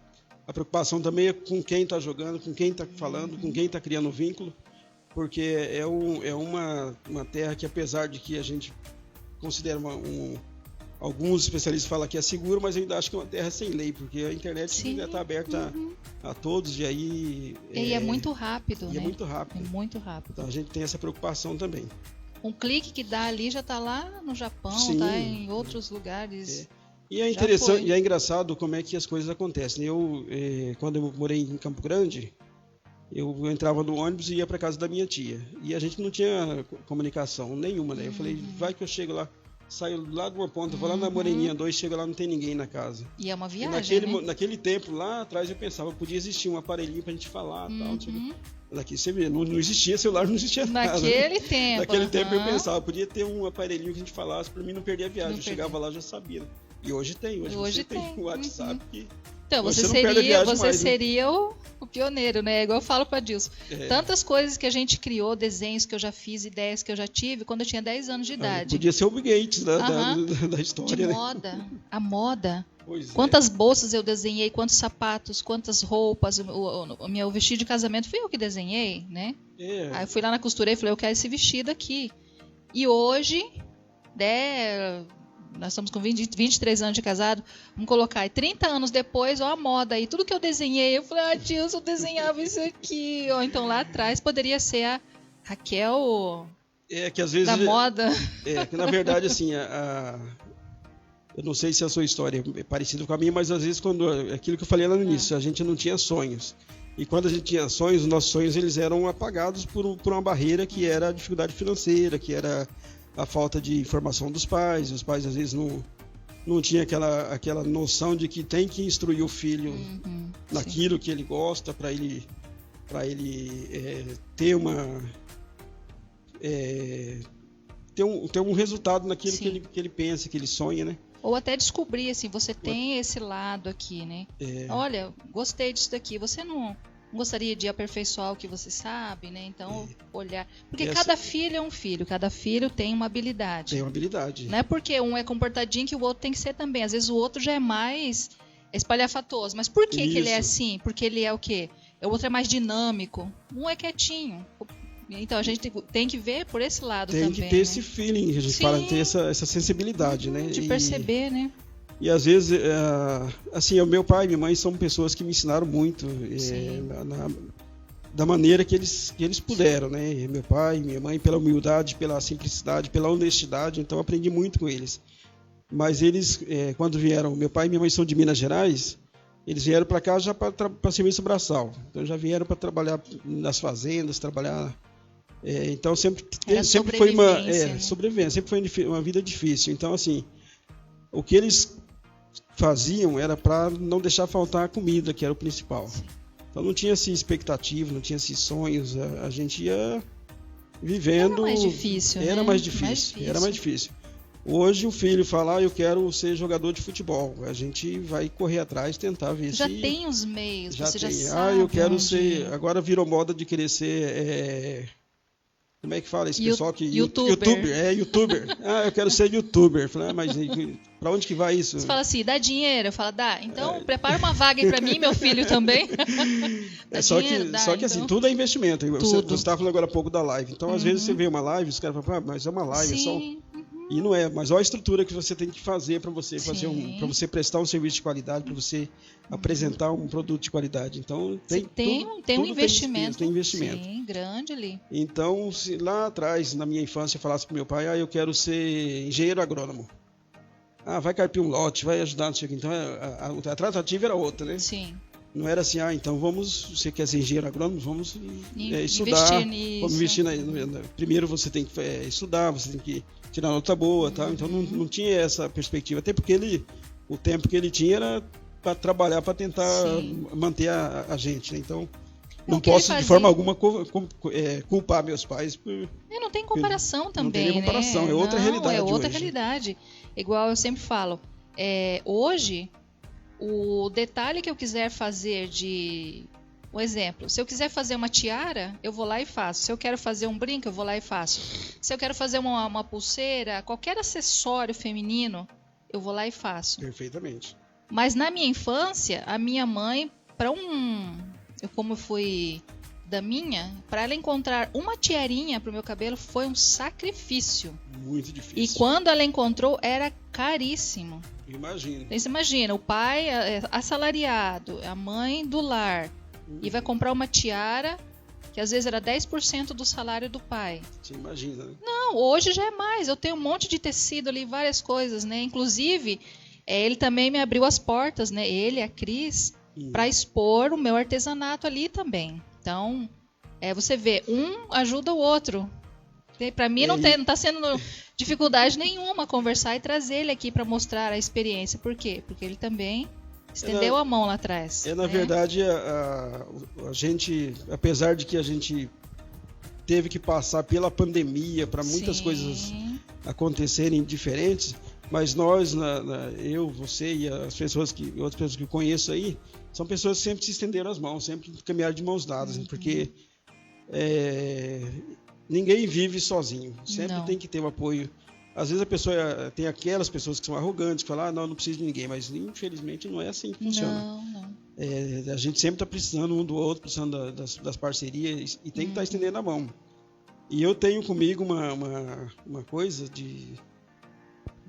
S2: a preocupação também é com quem está jogando, com quem está falando, com quem está criando vínculo. Porque é uma terra que, apesar de que a gente considera alguns especialistas falam que é seguro, mas eu ainda acho que é uma terra sem lei, porque a internet ainda está aberta a todos, e aí...
S1: E é muito rápido, né?
S2: É muito rápido.
S1: É muito rápido.
S2: Então a gente tem essa preocupação também.
S1: Um clique que dá ali já está lá no Japão, está em outros lugares.
S2: E é interessante, e é engraçado como é que as coisas acontecem. Quando eu morei em Campo Grande, eu entrava no ônibus e ia para casa da minha tia. E a gente não tinha comunicação nenhuma, né? Eu falei, vai que eu chego lá. Saio lá de uma ponta, vou lá na Moreninha 2, chego lá, não tem ninguém na casa.
S1: E é uma viagem,
S2: naquele tempo, lá atrás, eu pensava, podia existir um aparelhinho pra gente falar, tal, daqui você vê, não existia celular, não existia nada.
S1: Naquele tempo.
S2: Naquele tempo eu pensava, podia ter um aparelhinho que a gente falasse pra mim não perder a viagem. Eu chegava lá, já sabia. Né? E hoje tem, hoje tem o WhatsApp que...
S1: Então, você seria o pioneiro, né? Igual eu falo para Dilson. Tantas coisas que a gente criou, desenhos que eu já fiz, ideias que eu já tive quando eu tinha 10 anos de idade.
S2: Podia ser o Bill Gates da história,
S1: de
S2: né?
S1: moda. A moda.
S2: Pois
S1: quantas bolsas eu desenhei, quantos sapatos, quantas roupas. O meu vestido de casamento fui eu que desenhei, né? Aí eu fui lá na costureira e falei, eu quero esse vestido aqui. E hoje, nós estamos com 23 anos de casado, vamos colocar aí 30 anos depois, ó a moda aí, tudo que eu desenhei, eu falei, Dilson, eu desenhava isso aqui, ó, então lá atrás poderia ser a Raquel
S2: que às vezes,
S1: da moda.
S2: Que na verdade assim, eu não sei se a sua história é parecida com a minha, mas às vezes aquilo que eu falei lá no início, a gente não tinha sonhos. E quando a gente tinha sonhos, os nossos sonhos eles eram apagados por uma barreira que era a dificuldade financeira, que era a falta de informação dos pais. Os pais às vezes não tinham aquela noção de que tem que instruir o filho naquilo que ele gosta para ele ter ter um resultado naquilo que ele pensa, que ele sonha, né?
S1: Ou até descobrir, assim, você tem esse lado aqui, né? Olha, gostei disso daqui, você não gostaria de aperfeiçoar o que você sabe, né? Então, olhar... Porque cada filho é um filho, cada filho tem uma habilidade.
S2: Tem uma habilidade.
S1: Não é porque um é comportadinho que o outro tem que ser também. Às vezes o outro já é mais espalhafatoso. Mas por que ele é assim? Porque ele é o quê? O outro é mais dinâmico. Um é quietinho. Então, a gente tem que ver por esse lado também.
S2: Tem que ter esse feeling, que a gente fala, ter essa sensibilidade, né?
S1: De perceber, né?
S2: E às vezes, assim, o meu pai e minha mãe são pessoas que me ensinaram muito da maneira que eles puderam, né? Meu pai e minha mãe, pela humildade, pela simplicidade, pela honestidade, então aprendi muito com eles. Mas eles, quando vieram, meu pai e minha mãe são de Minas Gerais, eles vieram para cá já para serviço braçal. Então já vieram para trabalhar nas fazendas, trabalhar. Então sempre foi uma sobrevivência, sempre foi uma vida difícil. Então assim, o que eles faziam era para não deixar faltar a comida, que era o principal. Então não tinha assim expectativa, não tinha assim sonhos, a gente ia vivendo.
S1: Era mais difícil,
S2: Era mais difícil. Hoje o filho fala, eu quero ser jogador de futebol. A gente vai correr atrás, tentar ver
S1: já
S2: se...
S1: Já tem os meios, você já sabe.
S2: Ah, eu quero ser... Agora virou moda de querer ser... Como é que fala esse pessoal que... YouTuber. Ah, eu quero ser YouTuber. Falei, mas pra onde que vai isso?
S1: Você fala assim, dá dinheiro. Eu falo, dá. Então, prepara uma vaga aí pra mim e meu filho também.
S2: Só que assim, tudo é investimento. Você estava falando agora há pouco da live. Então, às vezes você vê uma live, os caras falam, mas é uma live,
S1: Sim.
S2: E não é, mas olha a estrutura que você tem que fazer para você fazer para você prestar um serviço de qualidade, para você apresentar um produto de qualidade. Então
S1: tem um investimento.
S2: Tem investimento.
S1: Sim, grande ali.
S2: Então, se lá atrás, na minha infância, eu falasse para meu pai, eu quero ser engenheiro agrônomo. Vai carpir um lote, vai ajudar, não sei o que. Então a tratativa era outra, né?
S1: Sim.
S2: Não era assim, então você quer ser engenheiro agrônomo, vamos estudar, vamos investir primeiro você tem que estudar, você tem que tirar nota boa, tal. Então não tinha essa perspectiva, até porque o tempo que ele tinha era para trabalhar, para tentar manter a gente, né? Então não posso de forma alguma culpar meus pais.
S1: Não tem comparação também,
S2: não tem comparação,
S1: né?
S2: É outra realidade.
S1: É outra realidade. Igual eu sempre falo, hoje o detalhe que eu quiser fazer um exemplo, se eu quiser fazer uma tiara, eu vou lá e faço. Se eu quero fazer um brinco, eu vou lá e faço. Se eu quero fazer uma pulseira, qualquer acessório feminino, eu vou lá e faço.
S2: Perfeitamente.
S1: Mas na minha infância, a minha mãe, como eu fui para ela encontrar uma tiarinha para o meu cabelo foi um sacrifício.
S2: Muito difícil.
S1: E quando ela encontrou, era caríssimo.
S2: Imagina.
S1: Então você imagina, o pai assalariado, a mãe do lar, e vai comprar uma tiara que às vezes era 10% do salário do pai.
S2: Você imagina, né?
S1: Não, hoje já é mais. Eu tenho um monte de tecido ali, várias coisas, né? Inclusive, ele também me abriu as portas, né? Ele, a Cris, para expor o meu artesanato ali também. Então, você vê, um ajuda o outro. Para mim não está sendo dificuldade nenhuma conversar e trazer ele aqui para mostrar a experiência. Por quê? Porque ele também estendeu a mão lá atrás.
S2: Na verdade, a gente, apesar de que a gente teve que passar pela pandemia para muitas coisas acontecerem diferentes, mas nós, eu, você e as pessoas outras pessoas que eu conheço aí, são pessoas que sempre se estenderam as mãos, sempre caminharam de mãos dadas, porque ninguém vive sozinho, sempre tem que ter o apoio. Às vezes a pessoa tem aquelas pessoas que são arrogantes, que falam, não preciso de ninguém, mas infelizmente não é assim que funciona. Não. A gente sempre está precisando um do outro, precisando das parcerias e tem que estar estendendo a mão. E eu tenho comigo uma coisa de...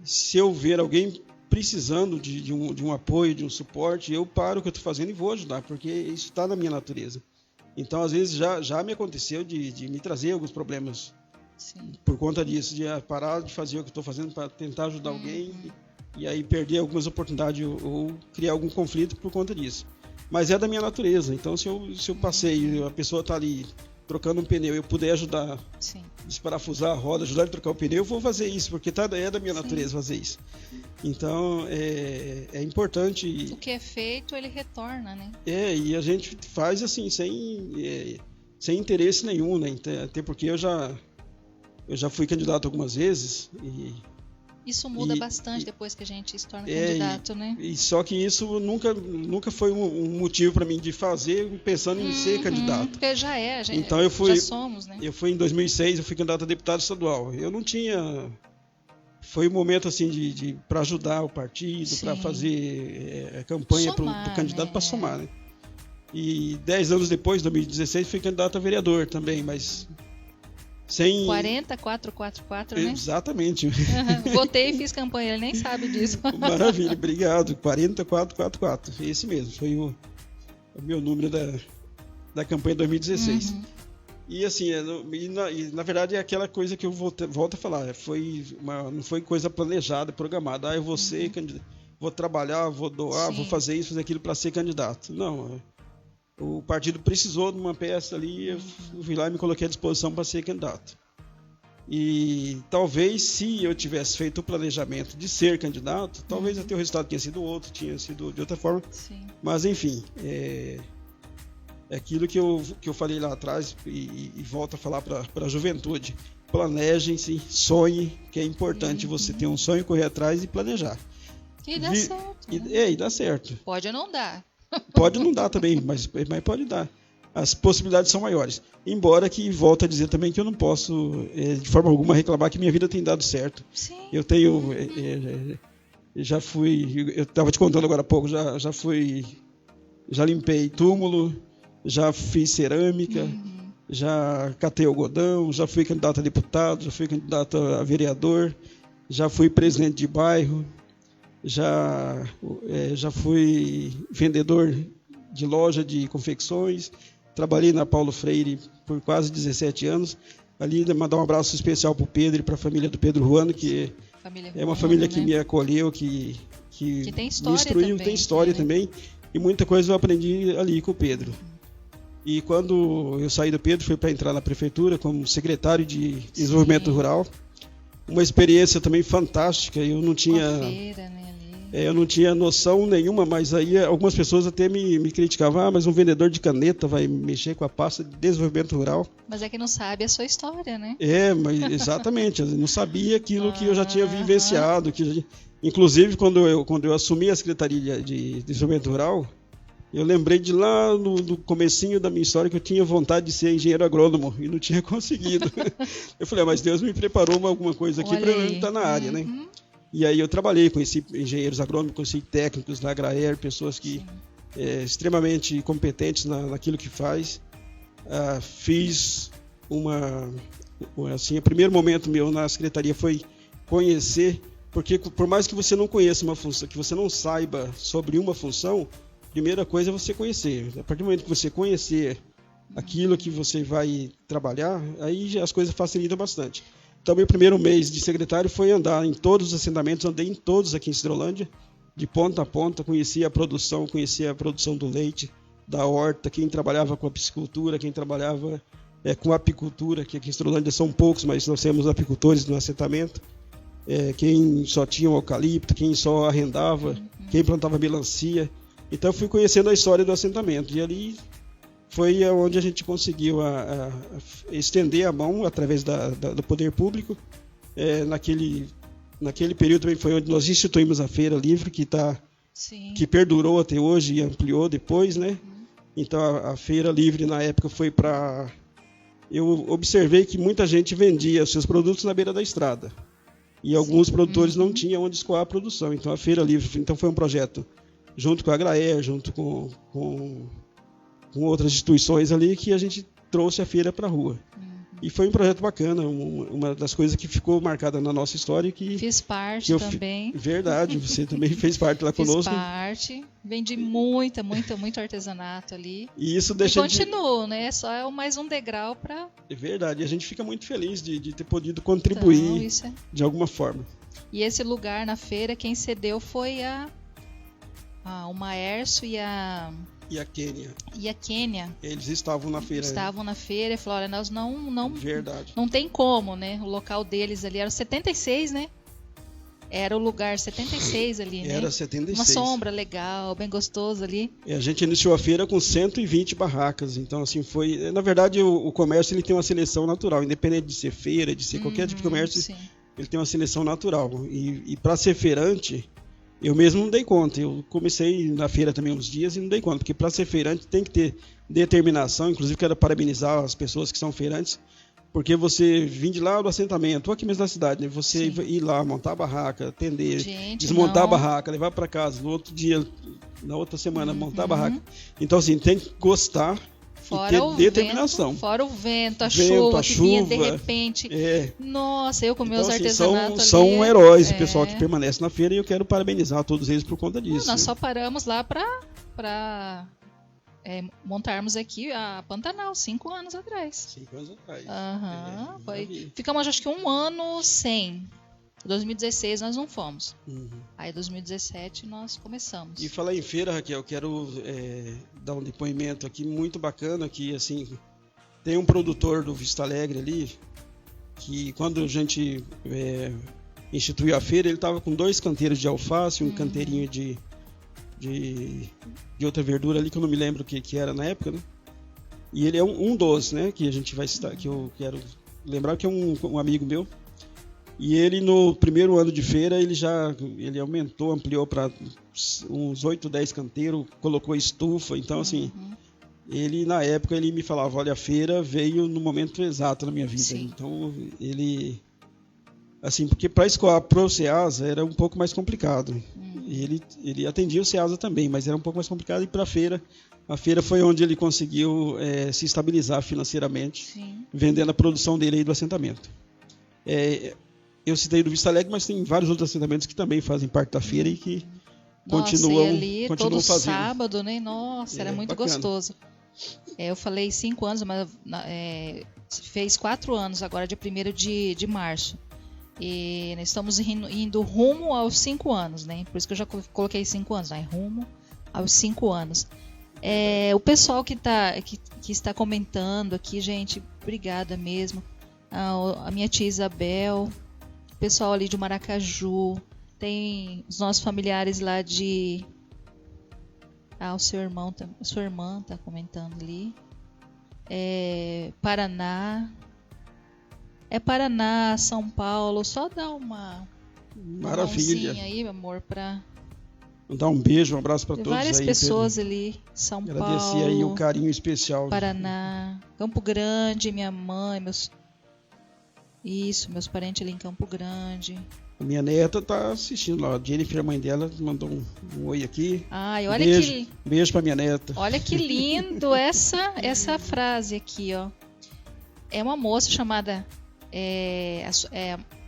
S2: Se eu ver alguém precisando de um apoio, de um suporte, eu paro o que eu estou fazendo e vou ajudar, porque isso está na minha natureza. Então, às vezes, já me aconteceu de me trazer alguns problemas por conta disso, de parar de fazer o que estou fazendo para tentar ajudar alguém e aí perder algumas oportunidades ou criar algum conflito por conta disso. Mas é da minha natureza, então se eu passei, a pessoa está ali trocando um pneu e eu puder ajudar, desparafusar a roda, ajudar ele a trocar o pneu, eu vou fazer isso, porque é da minha natureza fazer isso. Então, é importante...
S1: O que é feito, ele retorna, né?
S2: E a gente faz assim, sem interesse nenhum, né? Até porque eu já fui candidato algumas vezes
S1: Isso muda bastante depois que a gente se torna candidato, né?
S2: Só que isso nunca foi um motivo para mim de fazer pensando em ser candidato.
S1: Porque já
S2: então
S1: já somos, né?
S2: Eu fui em 2006, eu fui candidato a deputado estadual. Eu não tinha... Foi um momento assim para ajudar o partido, para fazer campanha para o candidato, para somar, né? E 10 anos depois, em 2016, fui candidato a vereador também, mas
S1: 40444, né?
S2: Exatamente.
S1: Votei e fiz campanha, ele nem sabe disso.
S2: Maravilha, obrigado. 40444, esse mesmo, foi o meu número da campanha 2016. E assim, na verdade é aquela coisa que eu volto a falar, não foi coisa planejada, programada. Eu vou ser candidato, vou trabalhar, vou doar, vou fazer isso, fazer aquilo para ser candidato. Não, o partido precisou de uma peça ali, eu fui lá e me coloquei à disposição para ser candidato. E talvez, se eu tivesse feito o planejamento de ser candidato, talvez até o resultado tinha sido outro, tinha sido de outra forma.
S1: Sim.
S2: Mas enfim, é aquilo que eu falei lá atrás e volto a falar para a juventude. Planejem-se, sonhe, que é importante você ter um sonho, correr atrás e planejar.
S1: E dá certo.
S2: E dá certo.
S1: Pode não dar.
S2: Pode não dar também, mas pode dar. As possibilidades são maiores. Embora que, volto a dizer também que eu não posso, de forma alguma, reclamar que minha vida tem dado certo.
S1: Sim.
S2: Eu tenho... já fui... Eu estava te contando agora há pouco, já limpei túmulo, já fiz cerâmica, já catei algodão, já fui candidato a deputado, já fui candidato a vereador, já fui presidente de bairro, já fui vendedor de loja de confecções, trabalhei na Paulo Freire por quase 17 anos. Ali, mandar um abraço especial para o Pedro e para a família do Pedro Ruano, que é uma família que me acolheu, que
S1: tem história,
S2: me instruiu,
S1: também,
S2: tem história também, e muita coisa eu aprendi ali com o Pedro. E quando eu saí do Pedro, fui para entrar na prefeitura como secretário de desenvolvimento rural. Uma experiência também fantástica. Eu não tinha,
S1: feira, né,
S2: eu não tinha noção nenhuma, mas aí algumas pessoas até me criticavam. Mas um vendedor de caneta vai mexer com a pasta de desenvolvimento rural?
S1: Mas é que não sabe a sua história, né?
S2: Mas exatamente. Eu não sabia aquilo que eu já tinha vivenciado. Inclusive, quando eu assumi a Secretaria de Desenvolvimento Rural, eu lembrei de lá no comecinho da minha história que eu tinha vontade de ser engenheiro agrônomo e não tinha conseguido. Eu falei, mas Deus me preparou alguma coisa aqui para eu estar na área, né? E aí eu trabalhei, conheci engenheiros agrônomos, conheci técnicos da Agraer, pessoas que extremamente competentes naquilo que faz. Fiz o primeiro momento meu na secretaria foi conhecer, porque por mais que você não conheça uma função, que você não saiba sobre uma função, primeira coisa é você conhecer. A partir do momento que você conhecer aquilo que você vai trabalhar, aí as coisas facilitam bastante. Então, meu primeiro mês de secretário foi andar em todos os assentamentos, andei em todos aqui em Cidrolândia, de ponta a ponta, conhecia a produção do leite, da horta, quem trabalhava com a piscicultura, quem trabalhava com a apicultura, que aqui em Cidrolândia são poucos, mas nós temos apicultores no assentamento, quem só tinha o eucalipto, quem só arrendava, quem plantava melancia. Então eu fui conhecendo a história do assentamento e ali foi onde a gente conseguiu estender a mão através do poder público. Naquele período também foi onde nós instituímos a Feira Livre, que perdurou até hoje e ampliou depois, né? Então a Feira Livre na época foi para... Eu observei que muita gente vendia os seus produtos na beira da estrada e alguns produtores não tinham onde escoar a produção. Então a Feira Livre foi um projeto junto com a Agraer, junto com outras instituições ali, que a gente trouxe a feira para a rua. E foi um projeto bacana, uma das coisas que ficou marcada na nossa história.
S1: Fiz parte também.
S2: Verdade, você também fez parte lá conosco.
S1: Fiz parte, vendi muito artesanato ali.
S2: E isso deixa
S1: continuo, né? Só é mais um degrau para...
S2: É verdade, e a gente fica muito feliz de ter podido contribuir de alguma forma.
S1: E esse lugar na feira, quem cedeu foi o Maércio e a Quênia.
S2: Eles estavam na feira.
S1: Na feira e falaram, olha, nós não...
S2: Verdade.
S1: Não tem como, né? O local deles ali era 76, né? Era o lugar 76 ali, né?
S2: Era 76.
S1: Uma sombra legal, bem gostoso ali.
S2: A gente iniciou a feira com 120 barracas. Então, assim, foi... Na verdade, o comércio ele tem uma seleção natural. Independente de ser feira, de ser qualquer tipo de comércio, ele tem uma seleção natural. E para ser feirante... Eu mesmo não dei conta, eu comecei na feira também uns dias e não dei conta, porque para ser feirante tem que ter determinação. Inclusive quero parabenizar as pessoas que são feirantes, porque você vir de lá do assentamento, ou aqui mesmo na cidade, né? Você ir lá, montar a barraca, atender, desmontar a barraca, levar para casa, no outro dia, na outra semana, montar a barraca. Então assim, tem que gostar,
S1: Fora o
S2: determinação.
S1: Vento, fora o vento, a chuva que vinha de repente. Nossa, eu com meus artesanatos
S2: são heróis, o pessoal que permanece na feira, e eu quero parabenizar todos eles por conta disso.
S1: Nós só paramos lá para montarmos aqui a Pantanal, 5 anos atrás.
S2: 5 anos atrás.
S1: Ficamos acho que 1 ano sem. 2016 nós não fomos. Aí 2017 nós começamos.
S2: E falar em feira, Raquel, eu quero dar um depoimento aqui muito bacana, que assim, tem um produtor do Vista Alegre ali, que quando a gente instituiu a feira, ele estava com 2 canteiros de alface, um canteirinho de outra verdura ali, que eu não me lembro o que era na época, né? E ele é um dos, né, que a gente vai citar, que eu quero lembrar, que é um amigo meu. E ele, no primeiro ano de feira, ele aumentou, ampliou para uns 8, 10 canteiros, colocou estufa. Então, assim, ele, na época, ele me falava, olha, a feira veio no momento exato na minha vida. Sim. Então, ele... Assim, porque para escoar para o Ceasa era um pouco mais complicado. Ele atendia o Ceasa também, mas era um pouco mais complicado. E para a feira foi onde ele conseguiu se estabilizar financeiramente, sim, vendendo a produção dele aí do assentamento. Eu citei do Vista Alegre, mas tem vários outros assentamentos que também fazem parte da feira e que continuam
S1: todo
S2: fazendo.
S1: Sábado, né? Nossa, era muito bacana. Gostoso. Eu falei 5 anos, mas fez 4 anos agora, dia 1º de março. E nós estamos indo rumo aos 5 anos, né? Por isso que eu já coloquei 5 anos, né? Rumo aos 5 anos. O pessoal que está comentando aqui, gente, obrigada mesmo. A minha tia Isabel, o pessoal ali de Maracaju, tem os nossos familiares lá de... sua irmã está comentando ali. Paraná. Paraná, São Paulo, só dá uma
S2: maravilha
S1: aí, amor, para
S2: dar um beijo, um abraço para todos aí.
S1: Várias pessoas ali, São Paulo.
S2: Agradecer aí o carinho especial.
S1: Paraná, Campo Grande, minha mãe, meus parentes ali em Campo Grande.
S2: A minha neta tá assistindo lá, a Jennifer, a mãe dela, mandou um oi aqui.
S1: Ai, olha
S2: beijo para minha neta.
S1: Olha que lindo essa frase aqui, ó. É uma moça chamada...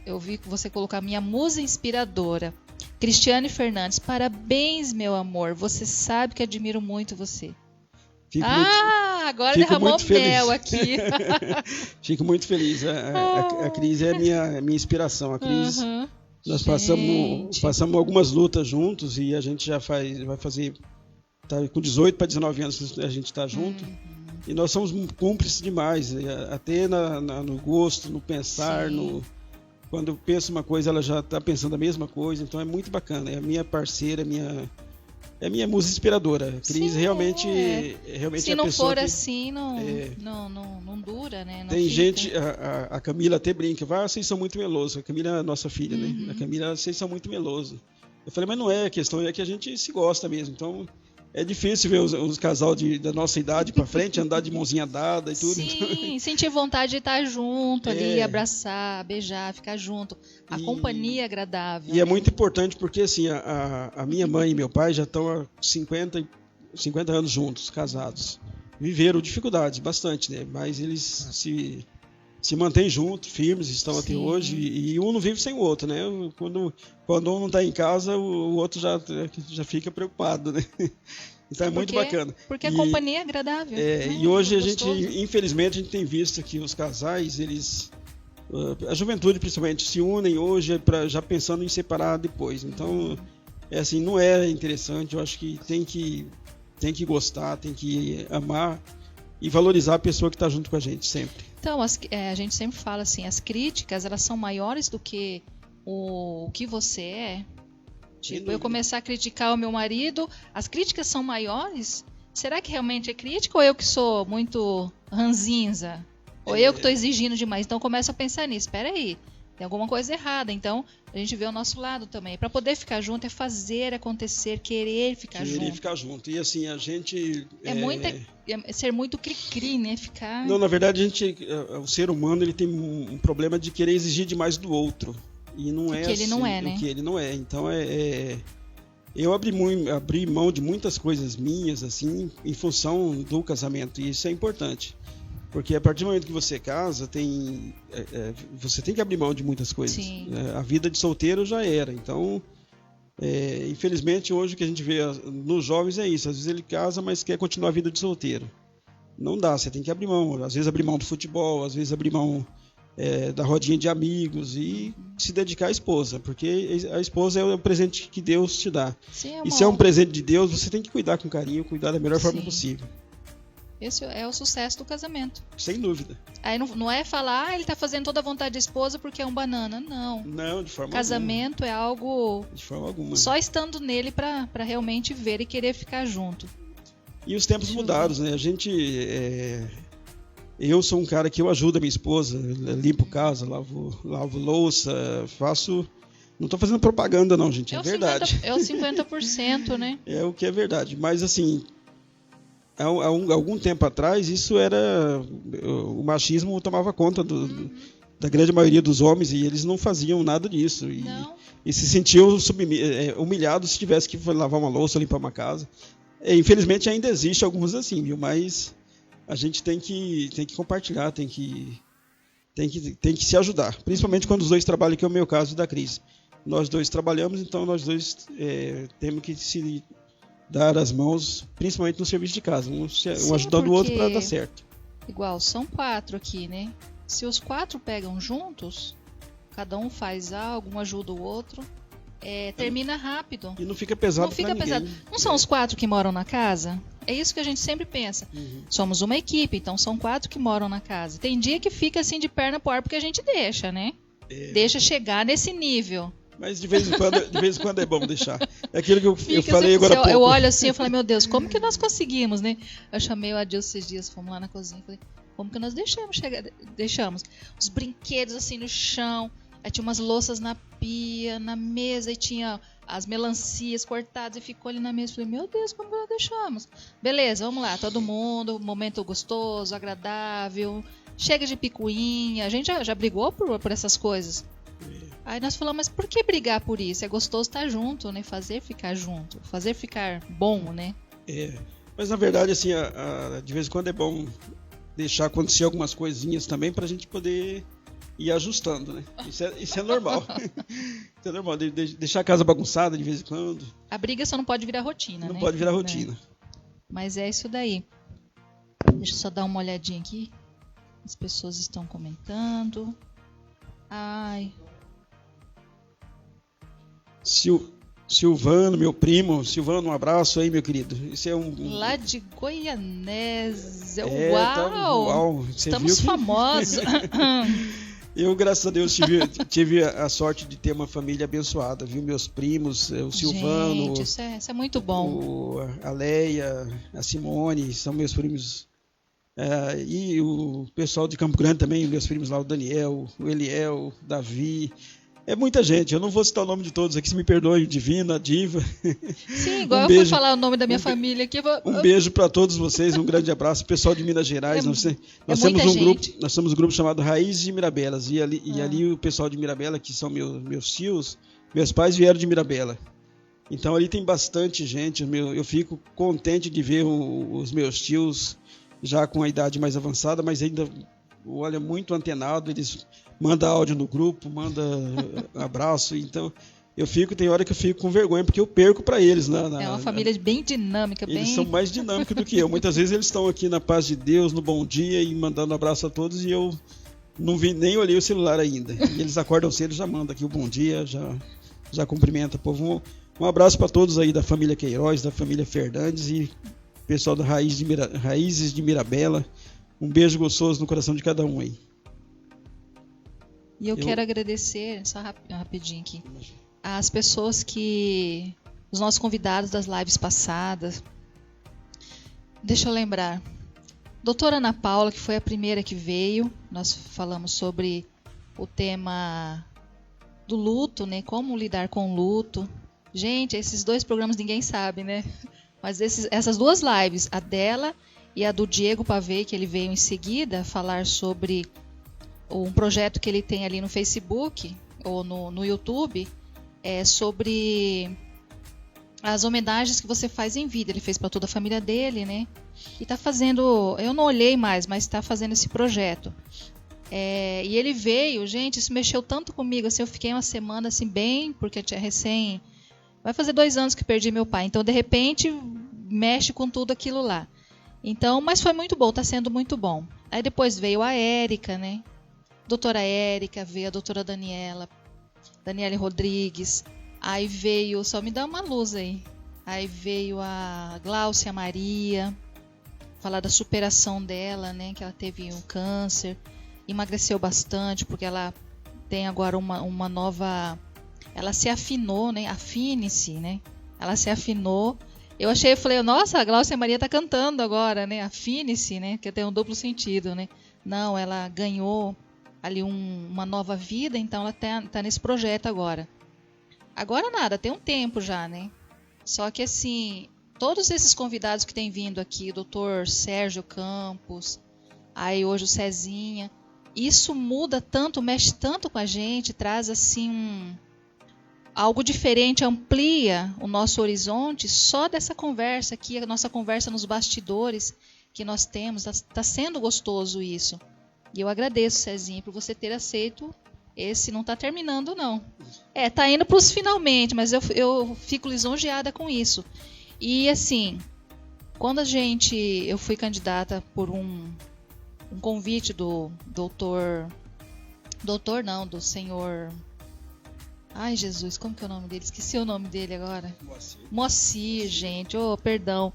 S1: eu vi que você colocou a minha musa inspiradora, Cristiane Fernandes. Parabéns, meu amor. Você sabe que admiro muito você. Agora derramou mel aqui.
S2: Fico muito feliz. A Cris é minha inspiração. A Cris, nós passamos algumas lutas juntos e a gente já vai fazer... Tá com 18 para 19 anos que a gente está junto. E nós somos cúmplices demais, até no gosto, no pensar, quando eu penso uma coisa, ela já está pensando a mesma coisa, então é muito bacana. É a minha parceira, é a minha musa inspiradora. A Cris realmente é
S1: se
S2: a
S1: não
S2: pessoa
S1: for
S2: que,
S1: assim, não dura, né? Não
S2: tem
S1: fica.
S2: gente, a Camila até brinca, vocês são muito melosos. A Camila é a nossa filha, né? A Camila, vocês são muito melosos. Eu falei, mas não é, a questão é que a gente se gosta mesmo, então... É difícil ver os casal da nossa idade pra frente, andar de mãozinha dada e tudo.
S1: Sim, sentir vontade de estar junto ali, abraçar, beijar, ficar junto. A companhia é agradável.
S2: E é muito importante porque assim, a minha mãe e meu pai já estão há 50 anos juntos, casados. Viveram dificuldades, bastante, né? Mas eles se mantêm juntos, firmes, estão até hoje. E um não vive sem o outro, né? Quando um não está em casa, o outro já fica preocupado, né? Então é muito bacana.
S1: Porque a companhia é agradável.
S2: E hoje infelizmente, a gente tem visto que os casais, a juventude principalmente, se unem hoje já pensando em separar depois. Então, assim, não é interessante. Eu acho que tem que gostar, tem que amar e valorizar a pessoa que está junto com a gente sempre.
S1: Então, a gente sempre fala assim, as críticas, elas são maiores do que o que você é. Tipo, eu começar a criticar o meu marido, as críticas são maiores? Será que realmente é crítica ou eu que sou muito ranzinza? Ou eu que estou exigindo demais? Então, eu começo a pensar nisso. Espera aí, tem alguma coisa errada. Então, a gente vê o nosso lado também. Para poder ficar junto é fazer acontecer, querer ficar junto.
S2: Querer ficar junto. E assim, a gente...
S1: É ser muito cri-cri, né? Ficar...
S2: Não, na verdade, o ser humano ele tem um problema de querer exigir demais do outro. E não é
S1: que
S2: assim,
S1: ele não é, né?
S2: O que ele não é. Então, Eu abri mão de muitas coisas minhas, assim, em função do casamento, e isso é importante. Porque a partir do momento que você casa, você tem que abrir mão de muitas coisas. A vida de solteiro já era, então, infelizmente, hoje o que a gente vê nos jovens é isso. Às vezes ele casa, mas quer continuar a vida de solteiro. Não dá, você tem que abrir mão. Às vezes abrir mão do futebol, às vezes abrir mão da rodinha de amigos e se dedicar à esposa, porque a esposa é o presente que Deus te dá.
S1: Sim,
S2: e se é um presente de Deus, você tem que cuidar com carinho, cuidar da melhor forma possível.
S1: Esse é o sucesso do casamento.
S2: Sem dúvida.
S1: Aí não é falar, ele está fazendo toda a vontade da esposa porque é um banana. Não.
S2: Não, de forma
S1: Casamento
S2: alguma.
S1: É algo...
S2: De forma alguma.
S1: Só estando nele para realmente ver e querer ficar junto.
S2: E os tempos mudaram, né? Eu sou um cara que eu ajudo a minha esposa, limpo casa, lavo louça, faço... Não estou fazendo propaganda não, gente, é verdade.
S1: É o 50%, né?
S2: É o que é verdade, mas assim... Há algum tempo atrás, o machismo tomava conta da grande maioria dos homens e eles não faziam nada disso. E se sentiam humilhados se tivesse que lavar uma louça, limpar uma casa. Infelizmente ainda existe alguns assim, viu? Mas a gente tem que compartilhar, tem que se ajudar. Principalmente quando os dois trabalham, que é o meu caso e da Cris. Nós dois trabalhamos, então nós dois temos que se dar as mãos, principalmente no serviço de casa, um ajudando o outro para dar certo.
S1: Igual, são 4 aqui, né? Se os 4 pegam juntos, cada um faz algo, um ajuda o outro, termina rápido.
S2: E não fica pesado para ninguém.
S1: Não são os 4 que moram na casa? É isso que a gente sempre pensa. Somos uma equipe, então são 4 que moram na casa. Tem dia que fica assim de perna pro ar porque a gente deixa, né? Deixa chegar nesse nível.
S2: Mas de vez em quando é bom deixar. É aquilo que eu falei agora há pouco.
S1: Eu olho assim, eu falei, meu Deus, como que nós conseguimos, né? Eu chamei o Adilson esses dias, fomos lá na cozinha, falei, como que nós deixamos os brinquedos assim no chão, aí tinha umas louças na pia, na mesa, e tinha as melancias cortadas, e ficou ali na mesa, falei, meu Deus, como que nós deixamos? Beleza, vamos lá, todo mundo, momento gostoso, agradável, chega de picuinha, a gente já brigou por essas coisas. Aí nós falamos, mas por que brigar por isso? É gostoso estar junto, né? Fazer ficar junto, fazer ficar bom, né?
S2: Mas na verdade, assim, de vez em quando é bom deixar acontecer algumas coisinhas também pra gente poder ir ajustando, né? Isso é normal. Isso é normal, deixar a casa bagunçada de vez em quando.
S1: A briga só não pode virar rotina, né?
S2: Não pode virar rotina.
S1: Mas é isso daí. Deixa eu só dar uma olhadinha aqui. As pessoas estão comentando. Ai...
S2: Silvano, meu primo. Silvano, um abraço aí, meu querido. Isso é
S1: lá de Goianésia. Uau! Estamos famosos.
S2: Eu, graças a Deus, tive a sorte de ter uma família abençoada, viu? Meus primos, o Silvano.
S1: Gente, isso é muito bom.
S2: A Leia, a Simone, são meus primos. E o pessoal de Campo Grande também, meus primos lá, o Daniel, o Eliel, o Davi. É muita gente, eu não vou citar o nome de todos aqui, se me perdoem, Divina, Diva.
S1: Sim, igual eu fui falar o nome da minha família aqui.
S2: Um beijo para todos vocês, um grande abraço. Pessoal de Minas Gerais, nós temos um grupo chamado Raízes de Mirabelas. E ali o pessoal de Mirabela, que são meus tios, meus pais vieram de Mirabela. Então ali tem bastante gente, eu fico contente de ver os meus tios já com a idade mais avançada, mas ainda, olha, muito antenado, eles... Manda áudio no grupo, manda abraço. Então, tem hora que eu fico com vergonha, porque eu perco para eles.
S1: É uma família bem dinâmica.
S2: Eles são mais dinâmicos do que eu. Muitas vezes eles estão aqui na paz de Deus, no bom dia, e mandando abraço a todos, e eu não nem olhei o celular ainda. E eles acordam cedo, já mandam aqui o bom dia, já cumprimenta o povo. Um abraço para todos aí da família Queiroz, da família Fernandes e pessoal da Raízes de Mirabela. Um beijo gostoso no coração de cada um aí.
S1: E eu quero agradecer, só rapidinho aqui, as pessoas os nossos convidados das lives passadas. Deixa eu lembrar. Doutora Ana Paula, que foi a primeira que veio, nós falamos sobre o tema do luto, né? Como lidar com o luto. Gente, esses 2 programas ninguém sabe, né? Mas essas 2 lives, a dela e a do Diego Pavei, que ele veio em seguida, falar sobre um projeto que ele tem ali no Facebook ou no YouTube, sobre as homenagens que você faz em vida. Ele fez para toda a família dele, né? E tá fazendo, eu não olhei mais, mas está fazendo esse projeto. E ele veio, gente, isso mexeu tanto comigo, assim, eu fiquei uma semana assim bem, porque eu tinha vai fazer 2 anos que perdi meu pai, então de repente mexe com tudo aquilo lá. Então, mas foi muito bom, tá sendo muito bom. Aí depois veio a Érica, né? Doutora Érica, veio a doutora Daniele Rodrigues, aí veio, só me dá uma luz aí veio a Gláucia Maria, falar da superação dela, né? Que ela teve um câncer, emagreceu bastante, porque ela tem agora uma nova... Ela se afinou, né? Afine-se, né? Ela se afinou. Eu falei, nossa, a Gláucia Maria tá cantando agora, né? Afine-se, né? Que tem um duplo sentido, né? Não, ela ganhou ali uma nova vida, então ela tá nesse projeto agora. Agora nada, tem um tempo já, né? Só que assim, todos esses convidados que têm vindo aqui, o Dr. Sérgio Campos, aí hoje o Cezinha, isso muda tanto, mexe tanto com a gente, traz assim algo diferente, amplia o nosso horizonte só dessa conversa aqui, a nossa conversa nos bastidores que nós temos, está sendo gostoso isso. E eu agradeço, Cezinha, por você ter aceito. Esse não está terminando, não. Está indo para os finalmente, mas eu fico lisonjeada com isso. E assim, quando eu fui candidata por um convite do do senhor... Ai, Jesus, como que é o nome dele? Esqueci o nome dele agora. Moacir, gente. Oh, perdão.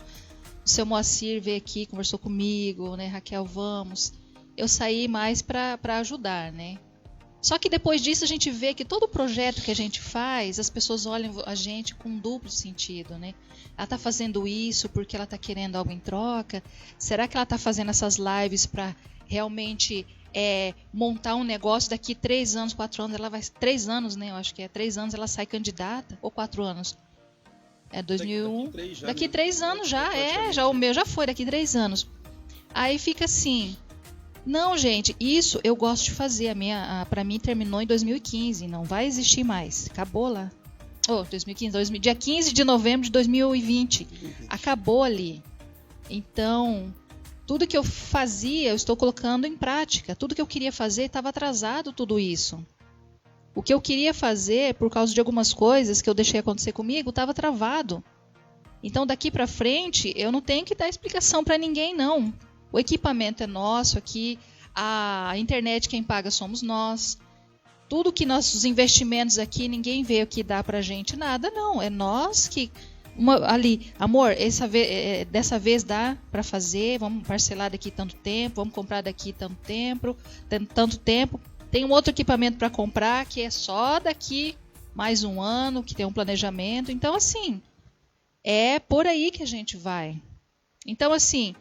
S1: O seu Moacir veio aqui, conversou comigo, né? Raquel, vamos. Eu saí mais para ajudar, né? Só que depois disso a gente vê que todo projeto que a gente faz, as pessoas olham a gente com um duplo sentido, né? Ela está fazendo isso porque ela está querendo algo em troca? Será que ela está fazendo essas lives para realmente... montar um negócio daqui 3 anos, 4 anos, ela vai... 3 anos, né? Eu acho que 3 anos ela sai candidata, ou 4 anos. 2001. Daqui 3 anos já, já o meu já foi, daqui 3 anos. Aí fica assim, não, gente, isso eu gosto de fazer, pra mim terminou em 2015, não vai existir mais, acabou lá. 2015, dia 15 de novembro de 2020, acabou ali. Então... tudo que eu fazia, eu estou colocando em prática. Tudo que eu queria fazer, estava atrasado tudo isso. O que eu queria fazer, por causa de algumas coisas que eu deixei acontecer comigo, estava travado. Então, daqui para frente, eu não tenho que dar explicação para ninguém, não. O equipamento é nosso aqui, a internet quem paga somos nós. Tudo que nossos investimentos aqui, ninguém veio aqui dar para a gente nada, não. É nós que... amor, dessa vez dá para fazer, vamos parcelar daqui tanto tempo, vamos comprar daqui tanto tempo. Tem um outro equipamento para comprar que é só daqui mais um ano, que tem um planejamento. Então, assim, é por aí que a gente vai. Então, assim,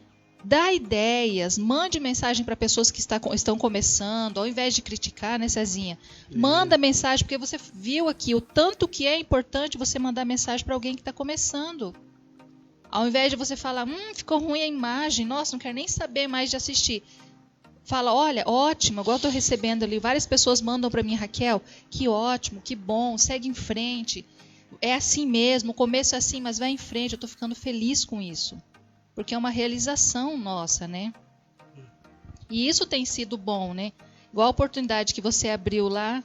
S1: dá ideias, mande mensagem para pessoas que estão começando, ao invés de criticar, né, Cezinha? Manda mensagem, porque você viu aqui o tanto que é importante você mandar mensagem para alguém que está começando. Ao invés de você falar, ficou ruim a imagem, nossa, não quero nem saber mais de assistir. Fala, olha, ótimo, igual eu estou recebendo ali, várias pessoas mandam para mim, Raquel, que ótimo, que bom, segue em frente. É assim mesmo, o começo é assim, mas vai em frente, eu estou ficando feliz com isso. Porque é uma realização nossa, né? E isso tem sido bom, né? Igual a oportunidade que você abriu lá,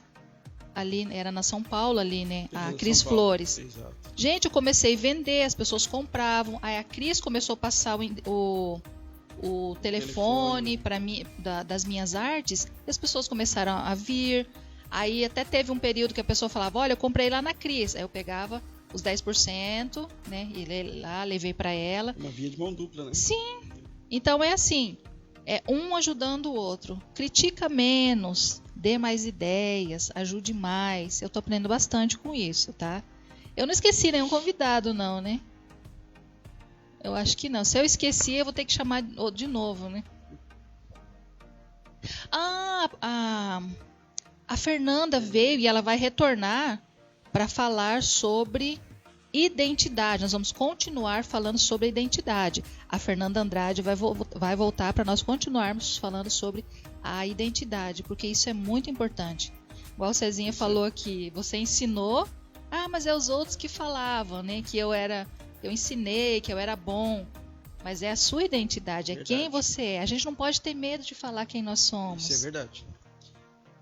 S1: ali, era na São Paulo ali, né? A Cris Flores. Exato. Gente, eu comecei a vender, as pessoas compravam. Aí a Cris começou a passar o telefone para mim, das minhas artes, e as pessoas começaram a vir. Aí até teve um período que a pessoa falava, olha, eu comprei lá na Cris. Aí eu pegava os 10%, né? E lá levei para ela.
S2: Uma via de mão dupla, né?
S1: Sim. Então é assim, é um ajudando o outro. Critica menos, dê mais ideias, ajude mais. Eu tô aprendendo bastante com isso, tá? Eu não esqueci nenhum convidado, não, né? Eu acho que não. Se eu esqueci, eu vou ter que chamar de novo, né? A Fernanda veio e ela vai retornar para falar sobre identidade. Nós vamos continuar falando sobre identidade. A Fernanda Andrade vai voltar para nós continuarmos falando sobre a identidade, porque isso é muito importante. Igual o Cezinha falou aqui, você ensinou mas é os outros que falavam, né? Que eu ensinei, que eu era bom. Mas é a sua identidade, é quem você é. A gente não pode ter medo de falar quem nós somos.
S2: Isso é verdade.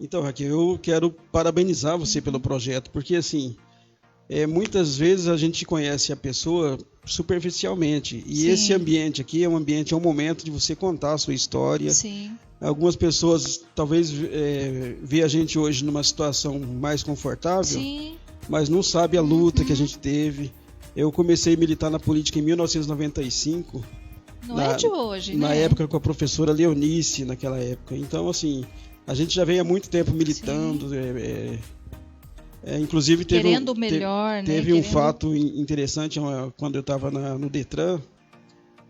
S2: Então, Raquel, eu quero parabenizar você pelo projeto, porque assim, muitas vezes a gente conhece a pessoa superficialmente. E Sim. esse ambiente aqui é um momento de você contar a sua história.
S1: Sim.
S2: Algumas pessoas talvez vê a gente hoje numa situação mais confortável, Sim. mas não sabe a luta que a gente teve. Eu comecei a militar na política em 1995.
S1: Não é de hoje, né?
S2: Na época com a professora Leonice, naquela época. Então, assim, a gente já vem há muito tempo militando. Inclusive,
S1: querendo o melhor,
S2: teve um fato interessante quando eu estava no Detran.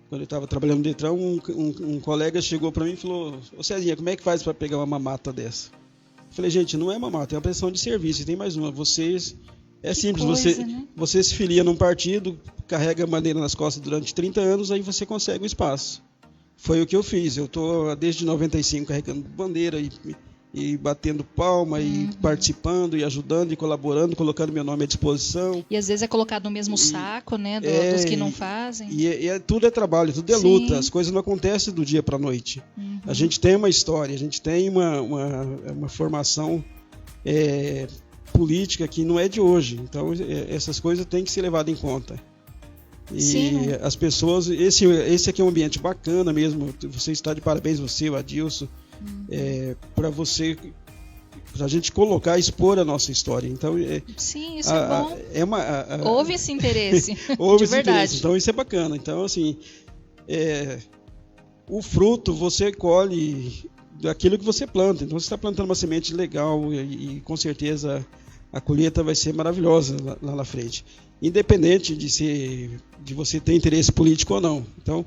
S2: Quando eu estava trabalhando no Detran, um colega chegou para mim e falou: ô Cezinha, como é que faz para pegar uma mamata dessa? Eu falei: gente, não é mamata, é uma prestação de serviço. E tem mais uma, é simples, você se filia num partido, carrega a bandeira nas costas durante 30 anos, aí você consegue um espaço. Foi o que eu fiz. Eu estou desde 95 carregando bandeira e batendo palma e participando e ajudando e colaborando, colocando meu nome à disposição.
S1: E às vezes é colocado no mesmo saco, né, dos que não fazem.
S2: Tudo é trabalho, tudo é luta. As coisas não acontecem do dia para a noite. A gente tem uma história, a gente tem uma formação política que não é de hoje. Então, essas coisas têm que ser levadas em conta. E Sim. as pessoas... Esse aqui é um ambiente bacana mesmo. Você está de parabéns, você, o Adilson, para a gente colocar, expor a nossa história. Então,
S1: Sim, isso é bom. Houve esse interesse.
S2: Houve
S1: esse verdade.
S2: Interesse. Então, isso é bacana. Então, assim, o fruto você colhe daquilo que você planta. Então, você está plantando uma semente legal e com certeza a colheita vai ser maravilhosa lá na frente. Independente de você ter interesse político ou não. Então,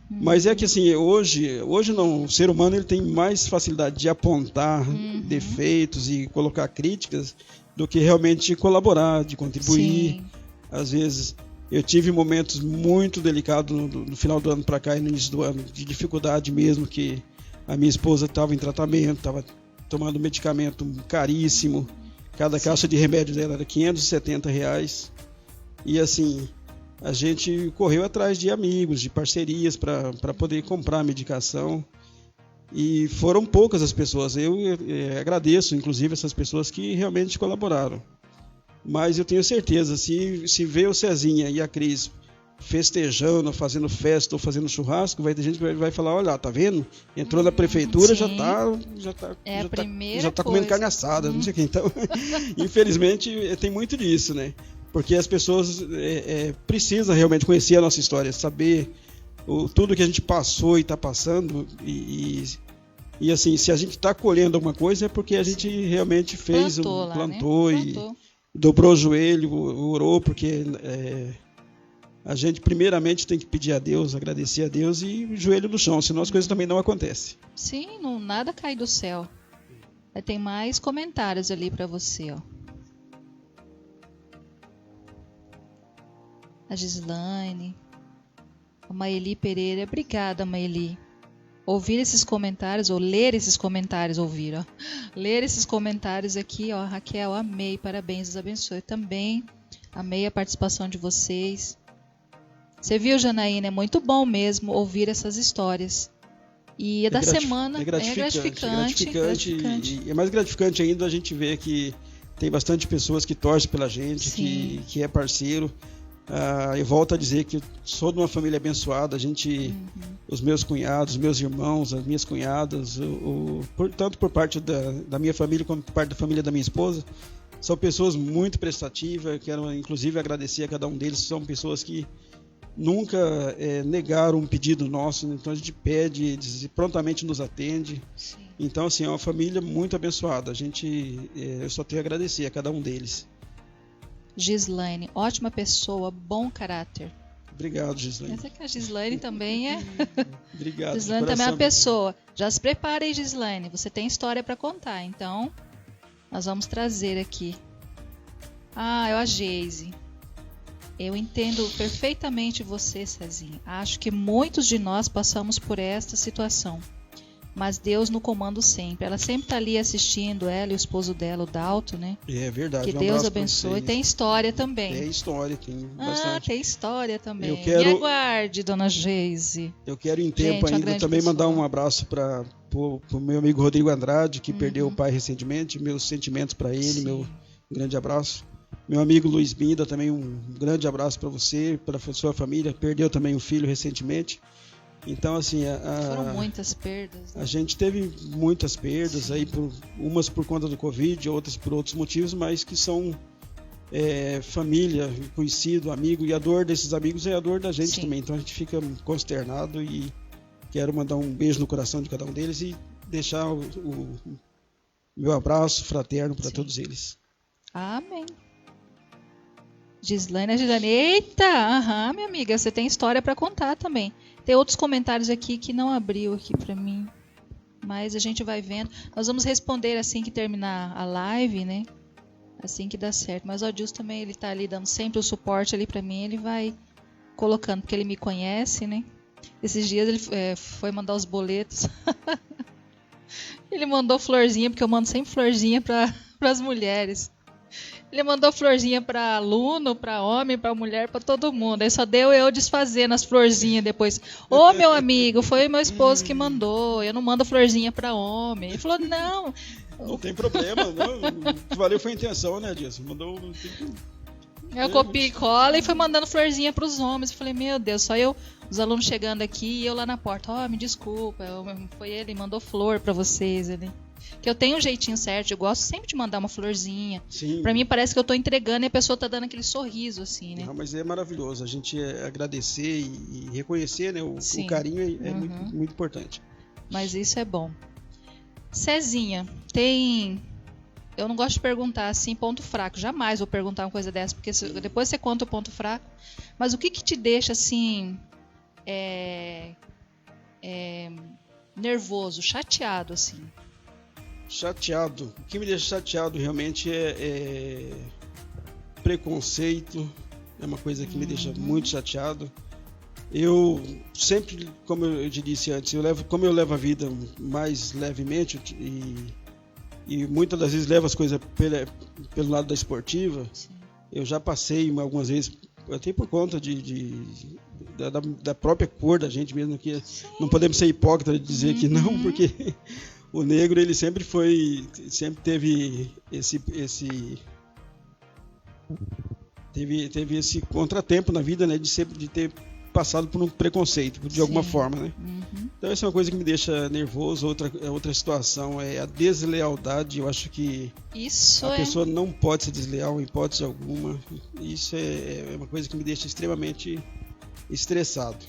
S2: mas é que assim, hoje não, o ser humano ele tem mais facilidade de apontar defeitos e colocar críticas do que realmente colaborar, de contribuir. Sim. Às vezes, eu tive momentos muito delicados no final do ano para cá e no início do ano, de dificuldade mesmo, que a minha esposa estava em tratamento, estava tomando medicamento caríssimo. Cada caixa de remédio dela era R$570. E assim, a gente correu atrás de amigos, de parcerias para poder comprar a medicação. E foram poucas as pessoas. Eu agradeço, inclusive, essas pessoas que realmente colaboraram. Mas eu tenho certeza, se ver o Cezinha e a Cris festejando, fazendo festa ou fazendo churrasco, vai ter gente que vai falar: olha, tá vendo? Entrou na prefeitura, já tá comendo carne assada, não sei o que. Então, infelizmente, tem muito disso, né? Porque as pessoas precisam realmente conhecer a nossa história, saber tudo que a gente passou e está passando. E assim, se a gente está colhendo alguma coisa, é porque a gente realmente plantou e dobrou o joelho, orou, porque a gente primeiramente tem que pedir a Deus, agradecer a Deus e joelho no chão, senão as coisas também não acontecem.
S1: Sim, nada cai do céu. Tem mais comentários ali para você, ó. A Gislaine, a Maeli Pereira. Obrigada, Maeli. Ouvir esses comentários, ou ler esses comentários, ler esses comentários aqui, ó. Raquel, amei, parabéns, Deus abençoe. Também amei a participação de vocês. Você viu, Janaína? É muito bom mesmo ouvir essas histórias. E da semana é gratificante.
S2: E é mais gratificante ainda a gente ver que tem bastante pessoas que torcem pela gente, que é parceiro. Eu volto a dizer que sou de uma família abençoada. Os meus cunhados, meus irmãos, as minhas cunhadas, tanto por parte da minha família como por parte da família da minha esposa, são pessoas muito prestativas. Quero inclusive agradecer a cada um deles. São pessoas que nunca negaram um pedido nosso, então a gente pede, eles prontamente nos atende. Sim. Então, assim, é uma família muito abençoada. Eu só tenho a agradecer a cada um deles.
S1: Gislaine, ótima pessoa, bom caráter.
S2: Obrigado, Gislaine.
S1: Essa que a Gislaine também é.
S2: Obrigado.
S1: Gislaine também é uma pessoa. Já se prepare aí, Gislaine. Você tem história para contar, então nós vamos trazer aqui. É a Geise. Eu entendo perfeitamente você, Cezinha. Acho que muitos de nós passamos por esta situação. mas Deus no comando sempre. Ela sempre está ali assistindo, ela e o esposo dela, o Dalto, né?
S2: É verdade.
S1: Que Deus abençoe. Tem história também.
S2: Tem história, tem bastante.
S1: Tem história também.
S2: Me
S1: aguarde, dona Geise.
S2: Eu quero em tempo ainda também mandar um abraço para o meu amigo Rodrigo Andrade, que perdeu o pai recentemente. Meus sentimentos para ele, Sim. Meu grande abraço. Meu amigo Luiz Binda, também um grande abraço para você, para a sua família. Perdeu também um filho recentemente. Então, assim,
S1: foram muitas perdas.
S2: Né? A gente teve muitas perdas, Sim. aí umas por conta do Covid, outras por outros motivos, mas que são família, conhecido, amigo, e a dor desses amigos é a dor da gente Sim. também. Então a gente fica consternado e quero mandar um beijo no coração de cada um deles e deixar o meu abraço fraterno para todos eles.
S1: Amém. Gislaine, eita, minha amiga, você tem história para contar também. Tem outros comentários aqui que não abriu aqui para mim, mas a gente vai vendo. Nós vamos responder assim que terminar a live, né? Assim que dá certo. Mas o Adilson também, ele tá ali dando sempre o suporte ali para mim, ele vai colocando, porque ele me conhece, né? Esses dias ele foi mandar os boletos. Ele mandou florzinha, porque eu mando sempre florzinha para as mulheres. Ele mandou florzinha para aluno, para homem, para mulher, para todo mundo. Aí só deu eu desfazendo as florzinhas depois. Ô, meu amigo, foi meu esposo que mandou. Eu não mando florzinha para homem. Ele falou, não.
S2: Não tem problema. Não. Valeu, foi a intenção, né, Dias? Mandou...
S1: Eu copiei e cola e fui mandando florzinha para os homens. Eu falei, meu Deus, só eu, os alunos chegando aqui e eu lá na porta. Me desculpa, foi ele, mandou flor para vocês ali. Que eu tenho um jeitinho certo, eu gosto sempre de mandar uma florzinha.
S2: Sim.
S1: Pra mim parece que eu tô entregando e a pessoa tá dando aquele sorriso, assim, né?
S2: Não, mas é maravilhoso, a gente agradecer e reconhecer, né? O carinho é muito, muito importante.
S1: Mas isso é bom. Cezinha, tem... Eu não gosto de perguntar assim, ponto fraco. Jamais vou perguntar uma coisa dessa, porque depois você conta o ponto fraco. Mas o que te deixa, assim... nervoso, chateado, assim?
S2: Chateado. O que me deixa chateado realmente é preconceito. É uma coisa que me deixa muito chateado. Eu sempre, como eu te disse antes, como eu levo a vida mais levemente e muitas das vezes levo as coisas pelo lado da esportiva. Sim. Eu já passei algumas vezes, até por conta da própria cor da gente mesmo, que Sim. Não podemos ser hipócritas de dizer que não, porque... O negro, ele sempre teve teve esse contratempo na vida, né, de ter passado por um preconceito, de Sim. alguma forma, né? Então essa é uma coisa que me deixa nervoso. Outra situação é a deslealdade. Eu acho que a pessoa não pode ser desleal em hipótese alguma. Isso é uma coisa que me deixa extremamente estressado.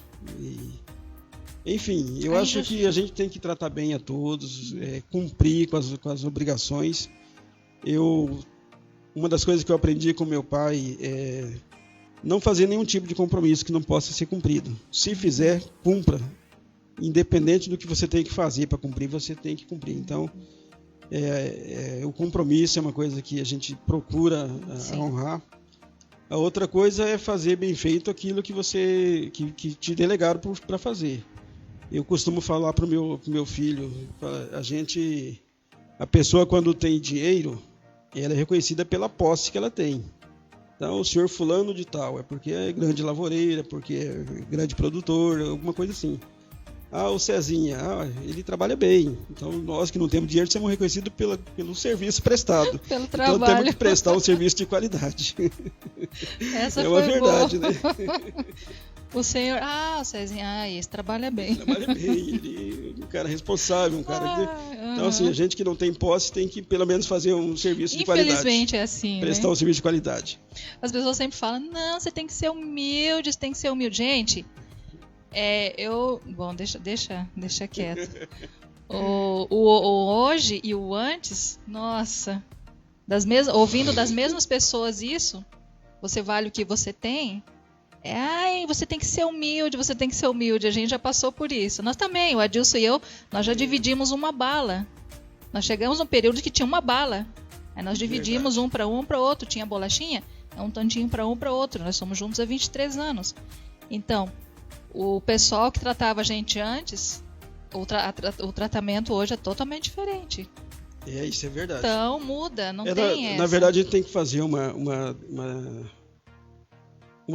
S2: Enfim, eu acho que a gente tem que tratar bem a todos, cumprir com as obrigações. Uma das coisas que eu aprendi com meu pai é não fazer nenhum tipo de compromisso que não possa ser cumprido. Se fizer, cumpra. Independente do que você tem que fazer para cumprir, você tem que cumprir. Então, o compromisso é uma coisa que a gente procura honrar. A outra coisa é fazer bem feito aquilo que que te delegaram para fazer. Eu costumo falar para o meu filho, a pessoa quando tem dinheiro, ela é reconhecida pela posse que ela tem. Então, o senhor fulano de tal, é porque é grande lavoureira, porque é grande produtor, alguma coisa assim. O Cezinha, ele trabalha bem. Então, nós que não temos dinheiro, somos reconhecidos pelo serviço prestado.
S1: Pelo trabalho.
S2: Então, temos que prestar um serviço de qualidade.
S1: Essa
S2: é uma verdade,
S1: boa.
S2: Né?
S1: O senhor, o Cezinha, esse trabalha bem.
S2: Trabalha bem, ele é um cara responsável, um cara Então, assim, a gente que não tem posse tem que pelo menos fazer um serviço de qualidade.
S1: Infelizmente é assim,
S2: prestar um serviço de qualidade.
S1: As pessoas sempre falam, não, você tem que ser humilde, Gente, Bom, deixa quieto. O hoje e o antes, nossa, ouvindo das mesmas pessoas isso, você vale o que você tem... você tem que ser humilde, a gente já passou por isso. Nós também, o Adilson e eu, nós já dividimos uma bala. Nós chegamos num período que tinha uma bala. Aí nós dividimos um para outro, tinha bolachinha, um tantinho para outro. Nós somos juntos há 23 anos. Então, o pessoal que tratava a gente antes, O tratamento hoje é totalmente diferente.
S2: Isso é verdade.
S1: Então muda, não tem essa.
S2: Na verdade, a gente tem que fazer uma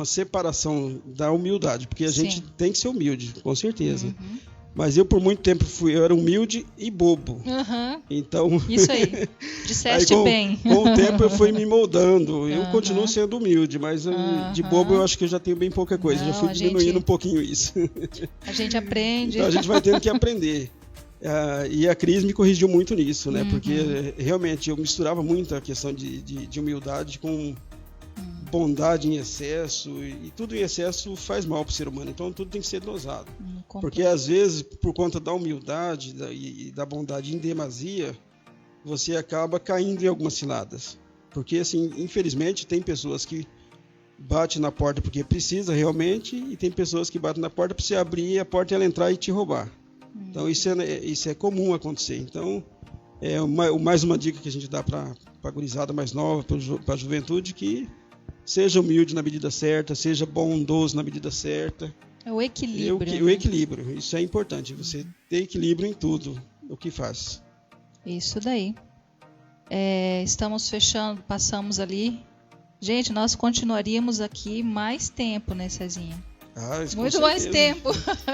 S2: separação da humildade, porque a gente tem que ser humilde, com certeza. Uhum. Mas eu por muito tempo eu era humilde e bobo.
S1: Uhum.
S2: Então,
S1: isso aí, disseste bem.
S2: Com o tempo eu fui me moldando. Eu continuo sendo humilde, mas de bobo eu acho que eu já tenho bem pouca coisa. Já fui diminuindo um pouquinho isso.
S1: A gente aprende.
S2: Então a gente vai tendo que aprender. E a Cris me corrigiu muito nisso, né? Uhum. Porque realmente eu misturava muito a questão de humildade com bondade em excesso, e tudo em excesso faz mal para o ser humano, então tudo tem que ser dosado. Porque às vezes, por conta da humildade e da bondade em demasia, você acaba caindo em algumas ciladas. Porque, assim, infelizmente, tem pessoas que batem na porta porque precisa realmente, e tem pessoas que batem na porta para você abrir a porta e ela entrar e te roubar. Então isso é comum acontecer. Então, mais uma dica que a gente dá para a gurizada mais nova, para a juventude, que seja humilde na medida certa, seja bondoso na medida certa.
S1: É o equilíbrio.
S2: O equilíbrio, isso é importante. Você ter equilíbrio em tudo o que faz.
S1: Isso daí. Estamos fechando, passamos ali. Gente, nós continuaríamos aqui mais tempo, né, Cezinha? Muito mais tempo.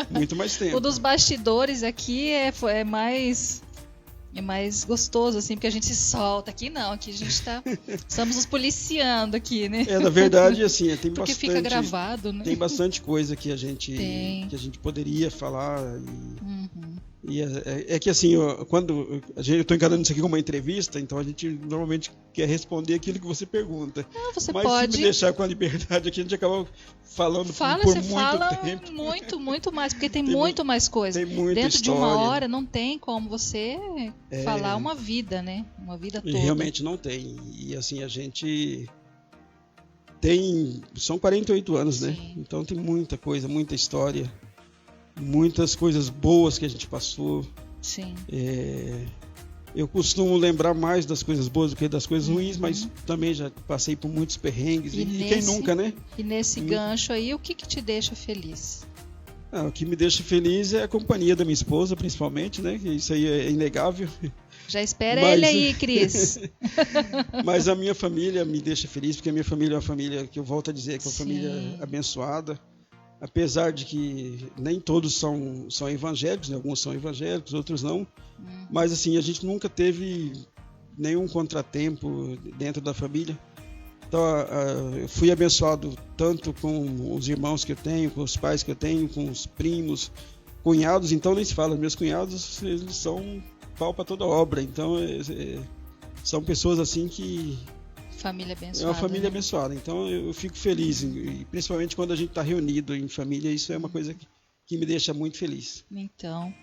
S2: Muito mais tempo.
S1: O dos bastidores aqui é mais gostoso, assim, porque a gente se solta. Aqui não, aqui a gente estamos nos policiando aqui, né?
S2: Na verdade, assim, tem
S1: porque
S2: bastante...
S1: fica gravado, né?
S2: Tem bastante coisa que a gente poderia falar. E é que, assim, quando eu estou encarando isso aqui como uma entrevista, então a gente normalmente quer responder aquilo que você pergunta.
S1: Você
S2: Mas
S1: pode...
S2: se me deixar com a liberdade aqui, a gente acaba falando por muito tempo.
S1: Muito mais, porque tem muito mais coisa.
S2: Tem muita
S1: Dentro
S2: história.
S1: De uma hora não tem como você falar uma vida, né? Uma vida toda.
S2: E realmente não tem. E assim, a gente são 48 anos, né? Então tem muita coisa, muita história. Muitas coisas boas que a gente passou.
S1: Sim.
S2: Eu costumo lembrar mais das coisas boas do que das coisas ruins, mas também já passei por muitos perrengues. E quem nunca, né?
S1: E nesse gancho aí, o que te deixa feliz?
S2: O que me deixa feliz é a companhia da minha esposa, principalmente, né? Isso aí é inegável.
S1: Já espera ele aí, Cris.
S2: Mas a minha família me deixa feliz, porque a minha família é uma família que eu volto a dizer que é uma família abençoada. Apesar de que nem todos são evangélicos, né? Alguns são evangélicos, outros não. Mas assim, a gente nunca teve nenhum contratempo dentro da família. Então, eu fui abençoado tanto com os irmãos que eu tenho, com os pais que eu tenho, com os primos, cunhados. Então nem se fala, meus cunhados, eles são pau para toda obra. Então, são pessoas assim que...
S1: Família abençoada.
S2: É uma família abençoada, então eu fico feliz, e principalmente quando a gente está reunido em família, isso é uma coisa que me deixa muito feliz.
S1: Então,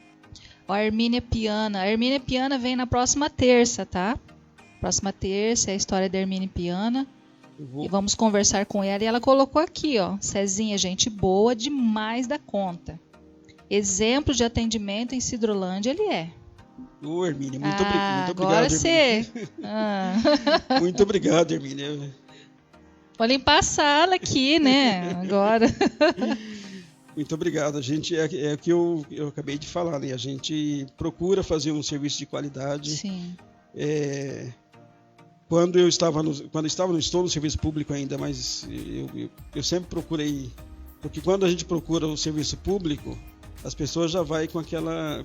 S1: a Hermínia Piana. A Hermínia Piana vem na próxima terça, tá? Próxima terça é a história da Hermínia Piana. E vamos conversar com ela. E ela colocou aqui, ó, Cezinha, gente boa demais da conta. Exemplo de atendimento em Sidrolândia ele é.
S2: Hermínia, muito obrigado.
S1: Agora você.
S2: Muito obrigado, Hermínia.
S1: Vou limpar a sala aqui, né? Agora.
S2: Muito obrigado. A gente é o que eu acabei de falar, né? A gente procura fazer um serviço de qualidade.
S1: Sim.
S2: Quando não estou no serviço público ainda, mas eu sempre procurei, porque quando a gente procura o serviço público, as pessoas já vai com aquela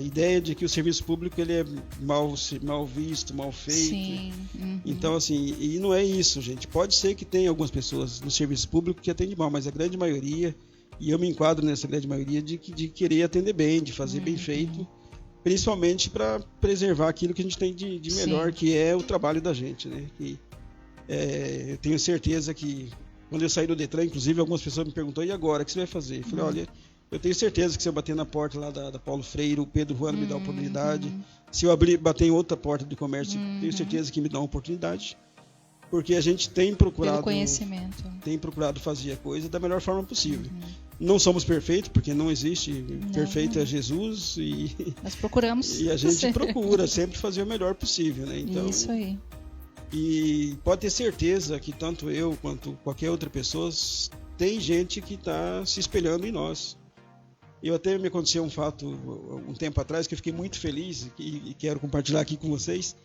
S2: ideia de que o serviço público ele é mal visto, mal feito.
S1: Sim.
S2: Então, assim, e não é isso, gente. Pode ser que tenha algumas pessoas no serviço público que atendem mal, mas a grande maioria, e eu me enquadro nessa grande maioria, de querer atender bem, de fazer bem feito, principalmente para preservar aquilo que a gente tem de melhor, que é o trabalho da gente, né? Eu tenho certeza que, quando eu saí do Detran, inclusive, algumas pessoas me perguntaram, e agora, o que você vai fazer? Eu falei, olha... Eu tenho certeza que se eu bater na porta lá da Paulo Freire, o Pedro Juan me dá a oportunidade. Se eu bater em outra porta de comércio, tenho certeza que me dá uma oportunidade. Porque a gente tem procurado...
S1: Pelo conhecimento.
S2: Tem procurado fazer a coisa da melhor forma possível. Não somos perfeitos, porque não existe. Perfeito é Jesus.
S1: Nós procuramos.
S2: E a gente procura sempre fazer o melhor possível, né? Então,
S1: isso aí.
S2: E pode ter certeza que tanto eu quanto qualquer outra pessoa tem gente que está se espelhando em nós. Eu até me aconteceu um fato um tempo atrás que eu fiquei muito feliz e quero compartilhar aqui com vocês.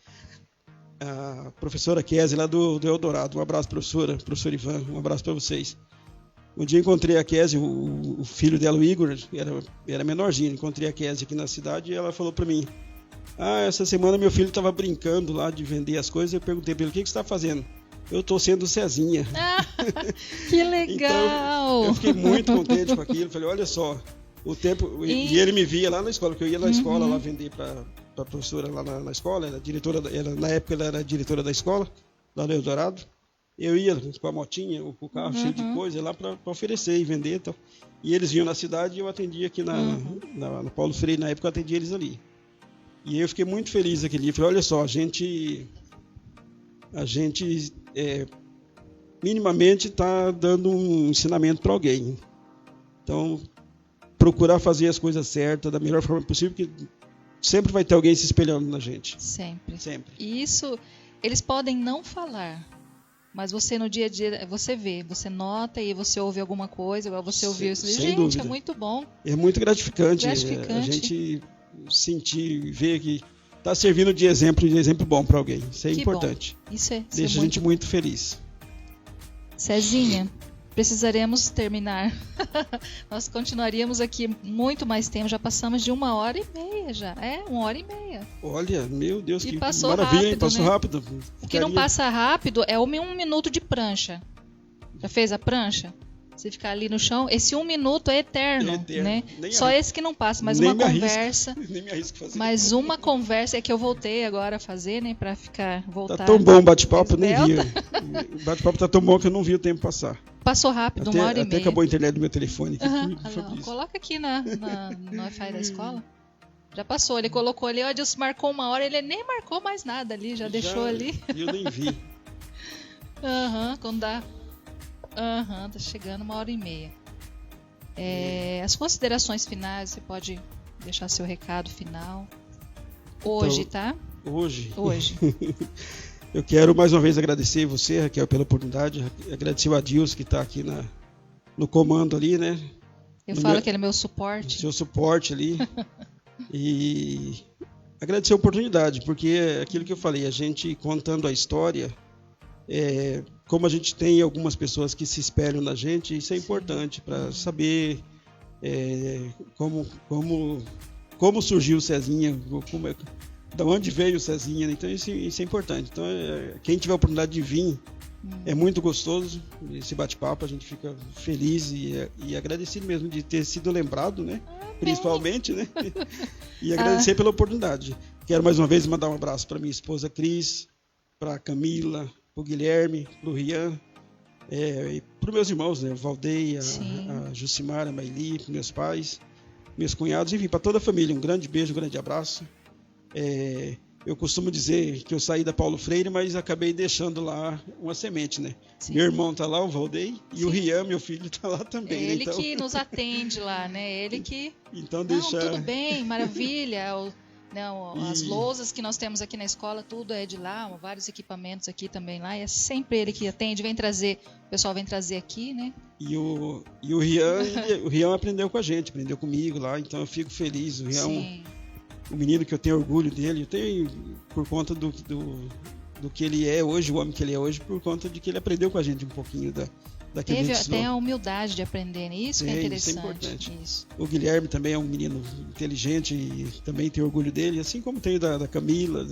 S2: A professora Kézia lá do Eldorado, um abraço professora Ivan, um abraço para vocês. Um dia encontrei a Kézia, o filho dela, o Igor, era menorzinho, encontrei a Kézia aqui na cidade e ela falou para mim: essa semana meu filho estava brincando lá de vender as coisas, eu perguntei para ele: o que você está fazendo? Eu estou sendo Cezinha.
S1: Que legal!
S2: Então, eu fiquei muito contente com aquilo, falei: olha só, o tempo... E ele me via lá na escola, porque eu ia na escola lá vender para a professora lá na escola, na época ela era diretora da escola, lá no Eldorado. Eu ia com a motinha, com o carro cheio de coisa lá para oferecer e vender. Então. E eles vinham na cidade e eu atendia aqui na Paulo Freire, na época eu atendia eles ali. E eu fiquei muito feliz aquele dia. Falei: olha só, a gente minimamente está dando um ensinamento para alguém. Então, procurar fazer as coisas certas da melhor forma possível, porque sempre vai ter alguém se espelhando na gente.
S1: Sempre. E isso, eles podem não falar, mas você no dia a dia, você vê, você nota e você ouve alguma coisa, igual você ouviu isso. Gente, dúvida. É muito bom.
S2: É muito gratificante. A gente sentir, ver que está servindo de exemplo bom para alguém. Isso é importante.
S1: Isso
S2: deixa a gente muito feliz.
S1: Cezinha, precisaremos terminar. Nós continuaríamos aqui muito mais tempo. Já passamos de 1h30 já. 1h30.
S2: Olha, meu Deus, que
S1: passou
S2: maravilha,
S1: rápido,
S2: hein? Passou rápido.
S1: O que não passa rápido é 1 minuto de prancha. Já fez a prancha? Você ficar ali no chão, esse 1 minuto é eterno, né? Só esse que não passa, mas uma conversa.
S2: Nem me arrisco fazer.
S1: Mas uma conversa é que eu voltei agora a fazer, né? Pra voltar.
S2: Tá tão bom o bate-papo, eu nem vi. O bate-papo tá tão bom que eu não vi o tempo passar.
S1: Passou rápido, 1h30.
S2: Até acabou a internet do meu telefone.
S1: Coloca aqui no Wi-Fi da escola. Já passou, ele colocou ali, o Adilson marcou 1 hora, ele nem marcou mais nada ali, já deixou ali.
S2: Eu nem vi.
S1: Quando dá. Tá chegando 1h30. As considerações finais, você pode deixar seu recado final. Hoje, então, tá?
S2: Hoje.
S1: Eu
S2: quero mais uma vez agradecer você, Raquel, pela oportunidade. Agradecer o Adilson que está aqui no comando ali, né?
S1: Eu falo que ele é meu suporte.
S2: Seu suporte ali. E agradecer a oportunidade, porque é aquilo que eu falei, a gente contando a história... como a gente tem algumas pessoas que se espelham na gente, isso é importante para saber como surgiu o Cezinha, de onde veio o Cezinha, então isso é importante. Então, quem tiver a oportunidade de vir, é muito gostoso esse bate-papo, a gente fica feliz e agradecido mesmo de ter sido lembrado, né? Principalmente, né? E agradecer pela oportunidade. Quero mais uma vez mandar um abraço para minha esposa Cris, para a Camila, para o Guilherme, para o Rian, e para os meus irmãos, né? O Valdeia, a Jucimara, a Maili, para meus pais, meus cunhados, enfim, para toda a família. Um grande beijo, um grande abraço. Eu costumo dizer que eu saí da Paulo Freire, mas acabei deixando lá uma semente, né? Sim. Meu irmão está lá, o Valdeia, e o Rian, meu filho, está lá também.
S1: Ele então... que nos atende lá, né? Ele que...
S2: Então
S1: tudo bem, maravilha. As lousas que nós temos aqui na escola, tudo é de lá, vários equipamentos aqui também lá, e é sempre ele que atende, o pessoal vem trazer aqui, né?
S2: E o Rian aprendeu com a gente, aprendeu comigo lá, então eu fico feliz. O Rian é um menino que eu tenho orgulho dele, eu tenho por conta do que ele é hoje, o homem que ele é hoje, por conta de que ele aprendeu com a gente um pouquinho daquele
S1: Teve até a humildade de aprender, isso que é interessante.
S2: Isso é importante. Isso. O Guilherme também é um menino inteligente e também tenho orgulho dele, assim como tenho da Camila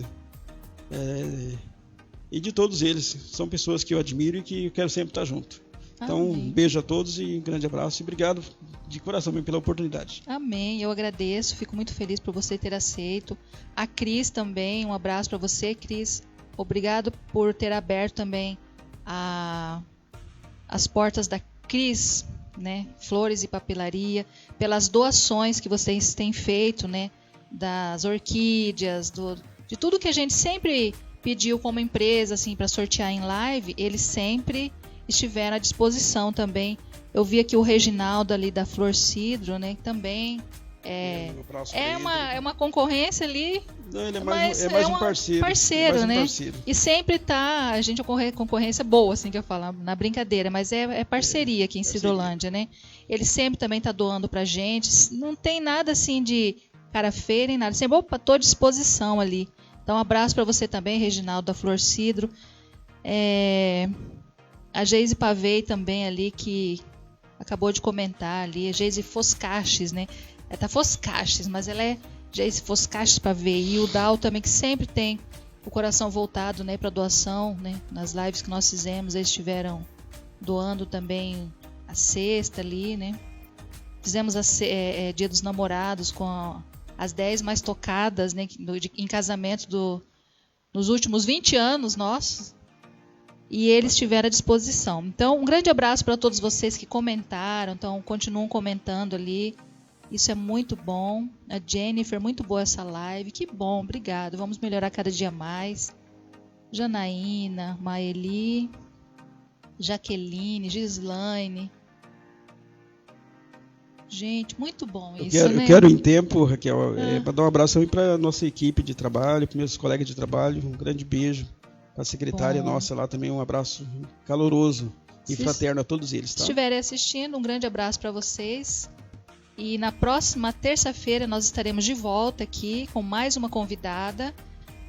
S2: e de todos eles. São pessoas que eu admiro e que eu quero sempre estar junto. Então, um beijo a todos e um grande abraço e obrigado de coração pela oportunidade.
S1: Amém, eu agradeço, fico muito feliz por você ter aceito. A Cris também, um abraço para você, Cris. Obrigado por ter aberto também as portas da Cris, né? Flores e Papelaria, pelas doações que vocês têm feito, né? Das orquídeas, de tudo que a gente sempre pediu como empresa, assim, para sortear em live, eles sempre estiveram à disposição também. Eu vi aqui o Reginaldo ali da Flor Cidro, né? Que também É uma concorrência ali.
S2: Não, ele é mais um parceiro.
S1: Parceiro, né? E sempre tá, a gente concorrência boa, assim que eu falo, na brincadeira, mas é parceria aqui em Cidrolândia, né? Ele sempre também tá doando pra gente. Não tem nada assim de cara feia nem nada. Sempre, opa, tô à disposição ali. Então, um abraço para você também, Reginaldo da Flor Cidro. A Geise Pavei também ali, que acabou de comentar ali. A Geise Foscaches, né? Ela tá Foscaches, mas ela é Geise Foscaches Pavei. E o Dal também, que sempre tem o coração voltado, né, para doação, né? Nas lives que nós fizemos, eles estiveram doando também a cesta ali, né? Fizemos Dia dos Namorados com as 10 mais tocadas, né, em casamento nos últimos 20 anos nossos. E eles estiveram à disposição. Então, um grande abraço para todos vocês que comentaram. Então, continuam comentando ali. Isso é muito bom. A Jennifer, muito boa essa live. Que bom, obrigado. Vamos melhorar cada dia mais. Janaína, Maeli, Jaqueline, Gislaine. Gente, muito bom isso, né?
S2: Eu quero em tempo, Raquel, mandar um abraço também para a nossa equipe de trabalho, para meus colegas de trabalho. Um grande beijo. Para a secretária nossa lá também, um abraço caloroso e fraterno a todos eles. Tá?
S1: Se estiverem assistindo, um grande abraço para vocês. E na próxima terça-feira nós estaremos de volta aqui com mais uma convidada.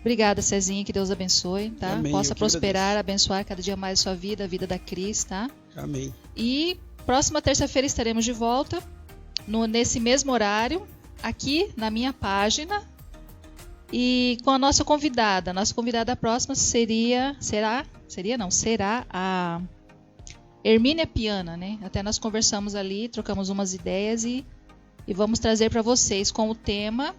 S1: Obrigada, Cezinha, que Deus abençoe, tá?
S2: Amém,
S1: possa prosperar, abençoar cada dia mais a sua vida, a vida da Cris, tá?
S2: Amém.
S1: E próxima terça-feira estaremos de volta, nesse mesmo horário, aqui na minha página. E com a nossa convidada. Nossa convidada próxima será a Hermínia Piana, né? Até nós conversamos ali, trocamos umas ideias e vamos trazer para vocês com o tema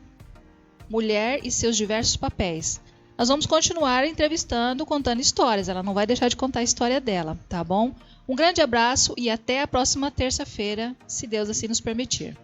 S1: Mulher e seus diversos papéis. Nós vamos continuar entrevistando, contando histórias. Ela não vai deixar de contar a história dela, tá bom? Um grande abraço e até a próxima terça-feira, se Deus assim nos permitir.